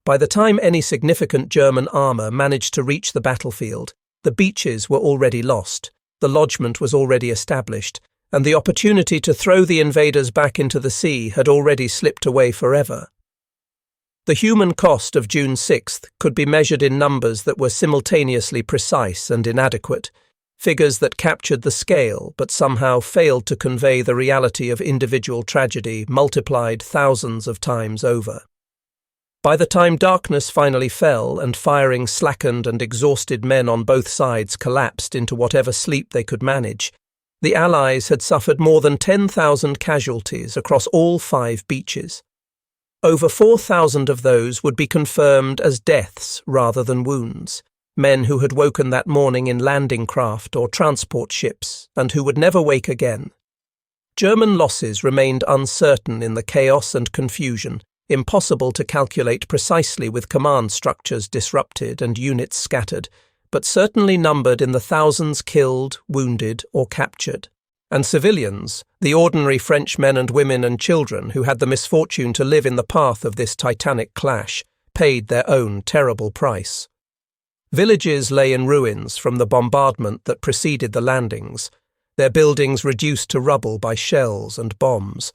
By the time any significant German armour managed to reach the battlefield, the beaches were already lost, the lodgment was already established, and the opportunity to throw the invaders back into the sea had already slipped away forever. The human cost of June 6th could be measured in numbers that were simultaneously precise and inadequate, figures that captured the scale but somehow failed to convey the reality of individual tragedy multiplied thousands of times over. By the time darkness finally fell and firing slackened and exhausted men on both sides collapsed into whatever sleep they could manage, the Allies had suffered more than 10,000 casualties across all 5 beaches. Over 4,000 of those would be confirmed as deaths rather than wounds, men who had woken that morning in landing craft or transport ships and who would never wake again. German losses remained uncertain in the chaos and confusion, impossible to calculate precisely with command structures disrupted and units scattered, but certainly numbered in the thousands killed, wounded, or captured. And civilians, the ordinary French men and women and children who had the misfortune to live in the path of this titanic clash, paid their own terrible price. Villages lay in ruins from the bombardment that preceded the landings, their buildings reduced to rubble by shells and bombs.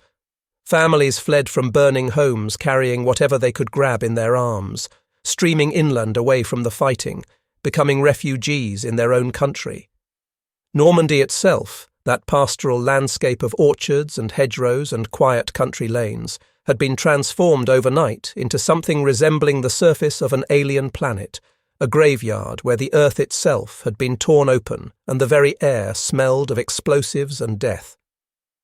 Families fled from burning homes carrying whatever they could grab in their arms, streaming inland away from the fighting, becoming refugees in their own country. Normandy itself, that pastoral landscape of orchards and hedgerows and quiet country lanes, had been transformed overnight into something resembling the surface of an alien planet, a graveyard where the earth itself had been torn open and the very air smelled of explosives and death.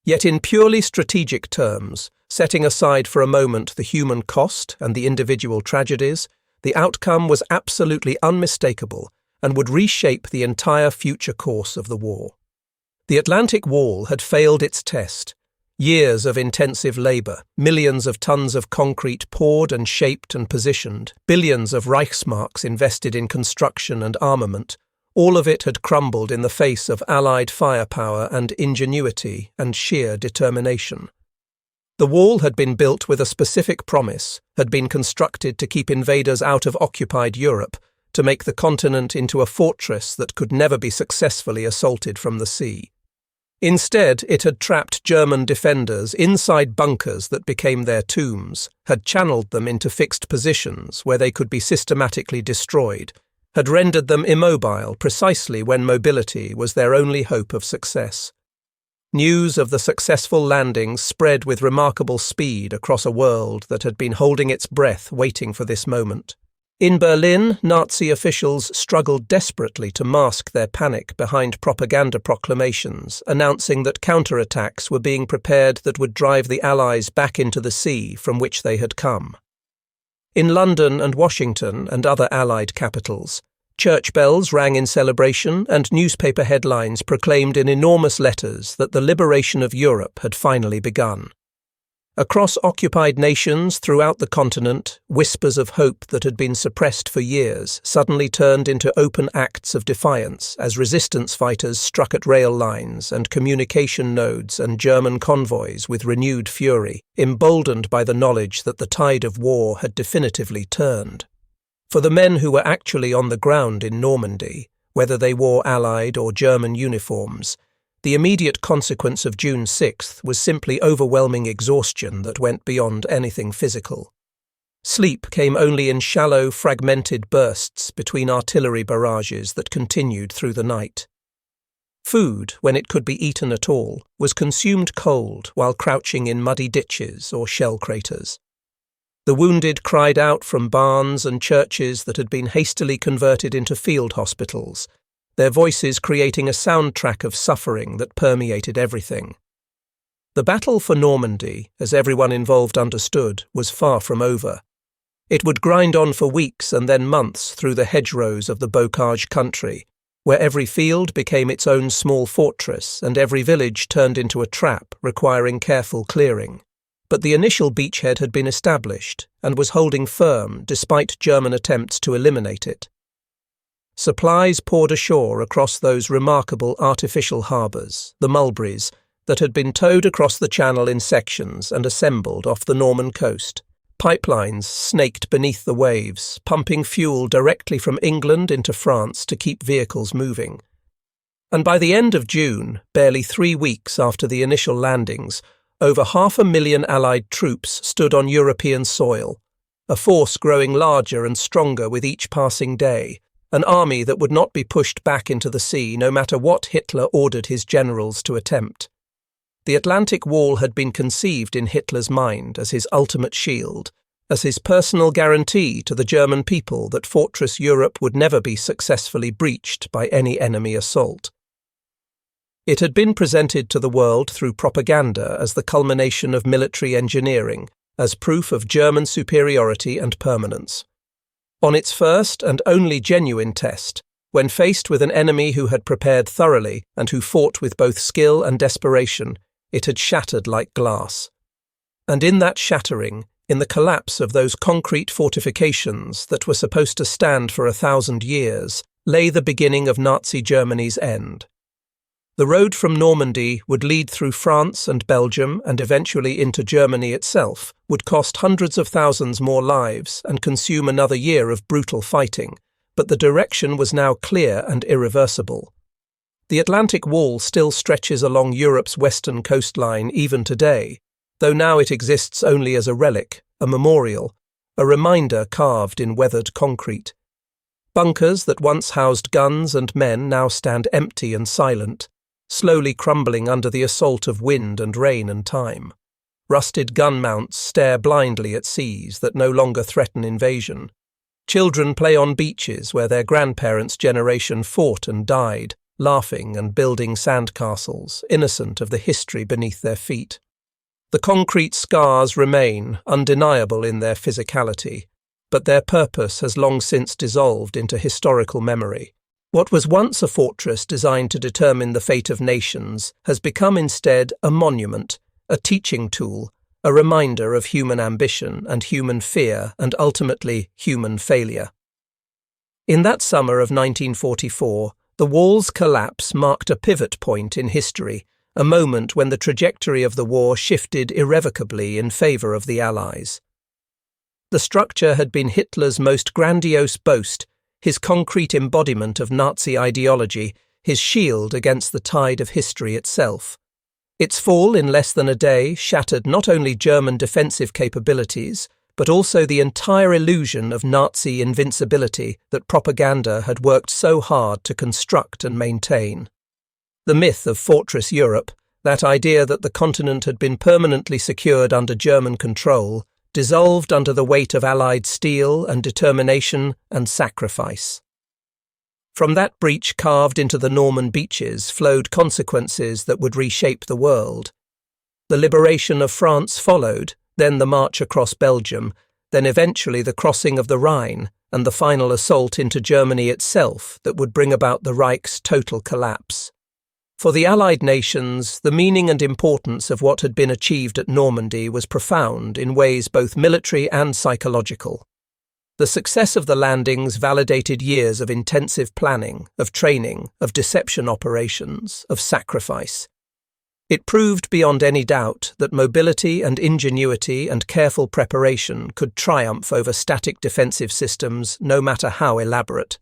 Yet in purely strategic terms, setting aside for a moment the human cost and the individual tragedies, the outcome was absolutely unmistakable and would reshape the entire future course of the war. The Atlantic Wall had failed its test. Years of intensive labour, millions of tons of concrete poured and shaped and positioned, billions of Reichsmarks invested in construction and armament, all of it had crumbled in the face of Allied firepower and ingenuity and sheer determination. The wall had been built with a specific promise, had been constructed to keep invaders out of occupied Europe, to make the continent into a fortress that could never be successfully assaulted from the sea. Instead, it had trapped German defenders inside bunkers that became their tombs, had channeled them into fixed positions where they could be systematically destroyed, had rendered them immobile precisely when mobility was their only hope of success. News of the successful landings spread with remarkable speed across a world that had been holding its breath waiting for this moment. In Berlin, Nazi officials struggled desperately to mask their panic behind propaganda proclamations announcing that counterattacks were being prepared that would drive the Allies back into the sea from which they had come. In London and Washington and other Allied capitals, church bells rang in celebration and newspaper headlines proclaimed in enormous letters that the liberation of Europe had finally begun. Across occupied nations throughout the continent, whispers of hope that had been suppressed for years suddenly turned into open acts of defiance as resistance fighters struck at rail lines and communication nodes and German convoys with renewed fury, emboldened by the knowledge that the tide of war had definitively turned. For the men who were actually on the ground in Normandy, whether they wore Allied or German uniforms, the immediate consequence of June 6th was simply overwhelming exhaustion that went beyond anything physical. Sleep came only in shallow, fragmented bursts between artillery barrages that continued through the night. Food, when it could be eaten at all, was consumed cold while crouching in muddy ditches or shell craters. The wounded cried out from barns and churches that had been hastily converted into field hospitals, their voices creating a soundtrack of suffering that permeated everything. The battle for Normandy, as everyone involved understood, was far from over. It would grind on for weeks and then months through the hedgerows of the Bocage country, where every field became its own small fortress and every village turned into a trap requiring careful clearing. But the initial beachhead had been established and was holding firm despite German attempts to eliminate it. Supplies poured ashore across those remarkable artificial harbours, the Mulberries, that had been towed across the channel in sections and assembled off the Norman coast. Pipelines snaked beneath the waves, pumping fuel directly from England into France to keep vehicles moving. And by the end of June, barely 3 weeks after the initial landings, over 500,000 Allied troops stood on European soil, a force growing larger and stronger with each passing day, an army that would not be pushed back into the sea no matter what Hitler ordered his generals to attempt. The Atlantic Wall had been conceived in Hitler's mind as his ultimate shield, as his personal guarantee to the German people that Fortress Europe would never be successfully breached by any enemy assault. It had been presented to the world through propaganda as the culmination of military engineering, as proof of German superiority and permanence. On its first and only genuine test, when faced with an enemy who had prepared thoroughly and who fought with both skill and desperation, it had shattered like glass. And in that shattering, in the collapse of those concrete fortifications that were supposed to stand for 1,000 years, lay the beginning of Nazi Germany's end. The road from Normandy would lead through France and Belgium and eventually into Germany itself, would cost hundreds of thousands more lives and consume another year of brutal fighting, but the direction was now clear and irreversible. The Atlantic Wall still stretches along Europe's western coastline even today, though now it exists only as a relic, a memorial, a reminder carved in weathered concrete. Bunkers that once housed guns and men now stand empty and silent, slowly crumbling under the assault of wind and rain and time. Rusted gun mounts stare blindly at seas that no longer threaten invasion. Children play on beaches where their grandparents' generation fought and died, laughing and building sandcastles, innocent of the history beneath their feet. The concrete scars remain, undeniable in their physicality, but their purpose has long since dissolved into historical memory. What was once a fortress designed to determine the fate of nations has become instead a monument, a teaching tool, a reminder of human ambition and human fear and ultimately human failure. In that summer of 1944, the wall's collapse marked a pivot point in history, a moment when the trajectory of the war shifted irrevocably in favour of the Allies. The structure had been Hitler's most grandiose boast, his concrete embodiment of Nazi ideology, his shield against the tide of history itself. Its fall in less than a day shattered not only German defensive capabilities, but also the entire illusion of Nazi invincibility that propaganda had worked so hard to construct and maintain. The myth of Fortress Europe, that idea that the continent had been permanently secured under German control, dissolved under the weight of Allied steel and determination and sacrifice. From that breach carved into the Norman beaches flowed consequences that would reshape the world. The liberation of France followed, then the march across Belgium, then eventually the crossing of the Rhine and the final assault into Germany itself that would bring about the Reich's total collapse. For the Allied nations, the meaning and importance of what had been achieved at Normandy was profound in ways both military and psychological. The success of the landings validated years of intensive planning, of training, of deception operations, of sacrifice. It proved beyond any doubt that mobility and ingenuity and careful preparation could triumph over static defensive systems, no matter how elaborate.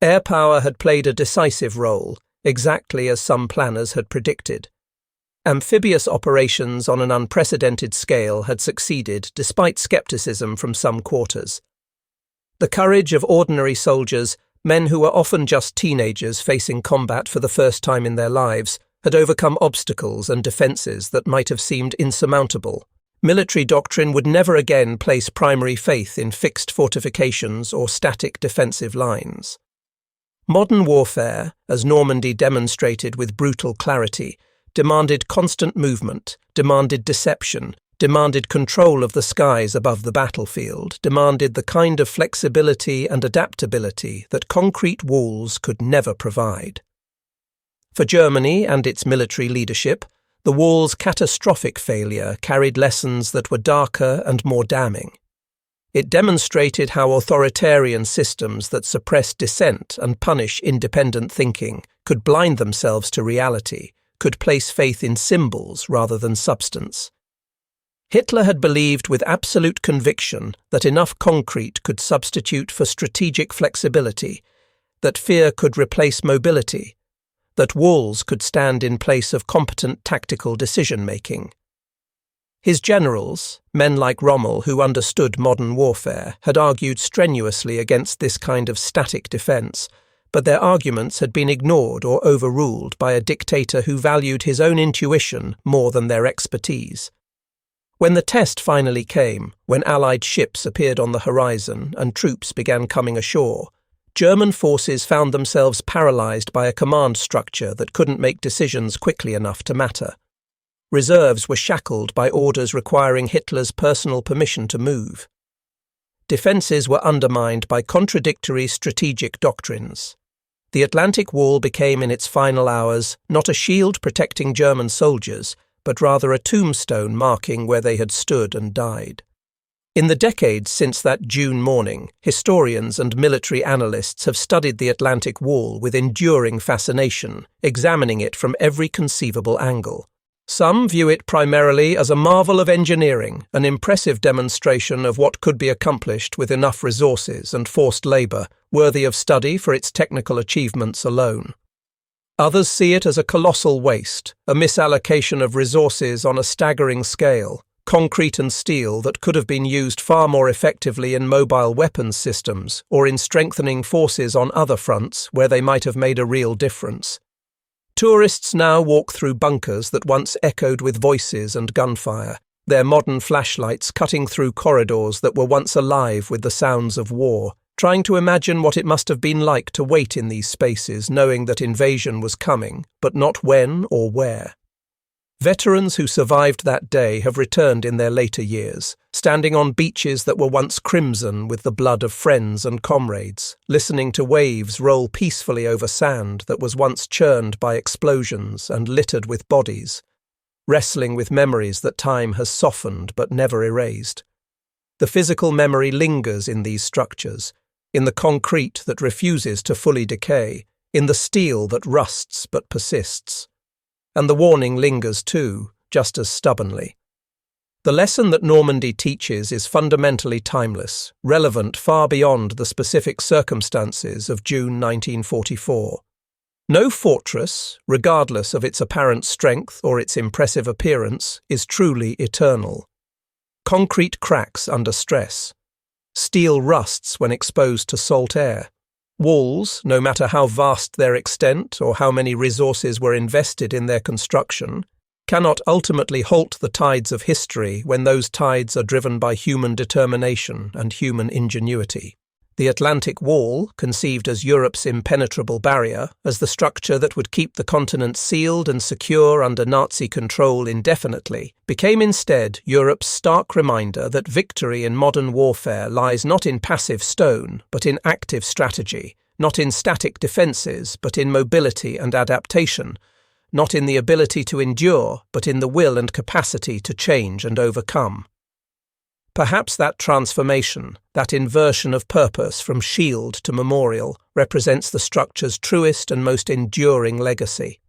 Air power had played a decisive role, exactly as some planners had predicted. Amphibious operations on an unprecedented scale had succeeded despite skepticism from some quarters. The courage of ordinary soldiers, men who were often just teenagers facing combat for the first time in their lives, had overcome obstacles and defences that might have seemed insurmountable. Military doctrine would never again place primary faith in fixed fortifications or static defensive lines. Modern warfare, as Normandy demonstrated with brutal clarity, demanded constant movement, demanded deception, demanded control of the skies above the battlefield, demanded the kind of flexibility and adaptability that concrete walls could never provide. For Germany and its military leadership, the wall's catastrophic failure carried lessons that were darker and more damning. It demonstrated how authoritarian systems that suppress dissent and punish independent thinking could blind themselves to reality, could place faith in symbols rather than substance. Hitler had believed with absolute conviction that enough concrete could substitute for strategic flexibility, that fear could replace mobility, that walls could stand in place of competent tactical decision-making. His generals, men like Rommel who understood modern warfare, had argued strenuously against this kind of static defence, but their arguments had been ignored or overruled by a dictator who valued his own intuition more than their expertise. When the test finally came, when Allied ships appeared on the horizon and troops began coming ashore, German forces found themselves paralysed by a command structure that couldn't make decisions quickly enough to matter. Reserves were shackled by orders requiring Hitler's personal permission to move. Defences were undermined by contradictory strategic doctrines. The Atlantic Wall became in its final hours not a shield protecting German soldiers, but rather a tombstone marking where they had stood and died. In the decades since that June morning, historians and military analysts have studied the Atlantic Wall with enduring fascination, examining it from every conceivable angle. Some view it primarily as a marvel of engineering, an impressive demonstration of what could be accomplished with enough resources and forced labour, worthy of study for its technical achievements alone. Others see it as a colossal waste, a misallocation of resources on a staggering scale, concrete and steel that could have been used far more effectively in mobile weapons systems or in strengthening forces on other fronts where they might have made a real difference. Tourists now walk through bunkers that once echoed with voices and gunfire, their modern flashlights cutting through corridors that were once alive with the sounds of war, trying to imagine what it must have been like to wait in these spaces knowing that invasion was coming, but not when or where. Veterans who survived that day have returned in their later years, standing on beaches that were once crimson with the blood of friends and comrades, listening to waves roll peacefully over sand that was once churned by explosions and littered with bodies, wrestling with memories that time has softened but never erased. The physical memory lingers in these structures, in the concrete that refuses to fully decay, in the steel that rusts but persists. And the warning lingers too, just as stubbornly. The lesson that Normandy teaches is fundamentally timeless, relevant far beyond the specific circumstances of June 1944. No fortress, regardless of its apparent strength or its impressive appearance, is truly eternal. Concrete cracks under stress. Steel rusts when exposed to salt air. Walls, no matter how vast their extent or how many resources were invested in their construction, cannot ultimately halt the tides of history when those tides are driven by human determination and human ingenuity. The Atlantic Wall, conceived as Europe's impenetrable barrier, as the structure that would keep the continent sealed and secure under Nazi control indefinitely, became instead Europe's stark reminder that victory in modern warfare lies not in passive stone, but in active strategy, not in static defences, but in mobility and adaptation, not in the ability to endure, but in the will and capacity to change and overcome. Perhaps that transformation, that inversion of purpose from shield to memorial, represents the structure's truest and most enduring legacy.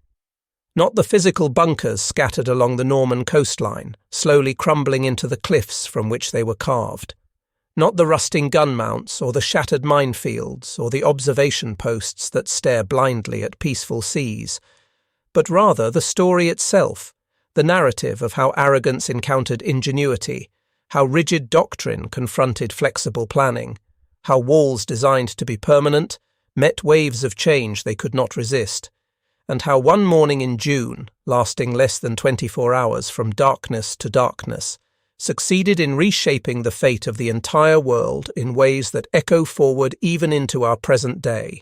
Not the physical bunkers scattered along the Norman coastline, slowly crumbling into the cliffs from which they were carved. Not the rusting gun mounts or the shattered minefields or the observation posts that stare blindly at peaceful seas, but rather the story itself, the narrative of how arrogance encountered ingenuity, how rigid doctrine confronted flexible planning, how walls designed to be permanent met waves of change they could not resist, and how one morning in June, lasting less than 24 hours from darkness to darkness, succeeded in reshaping the fate of the entire world in ways that echo forward even into our present day.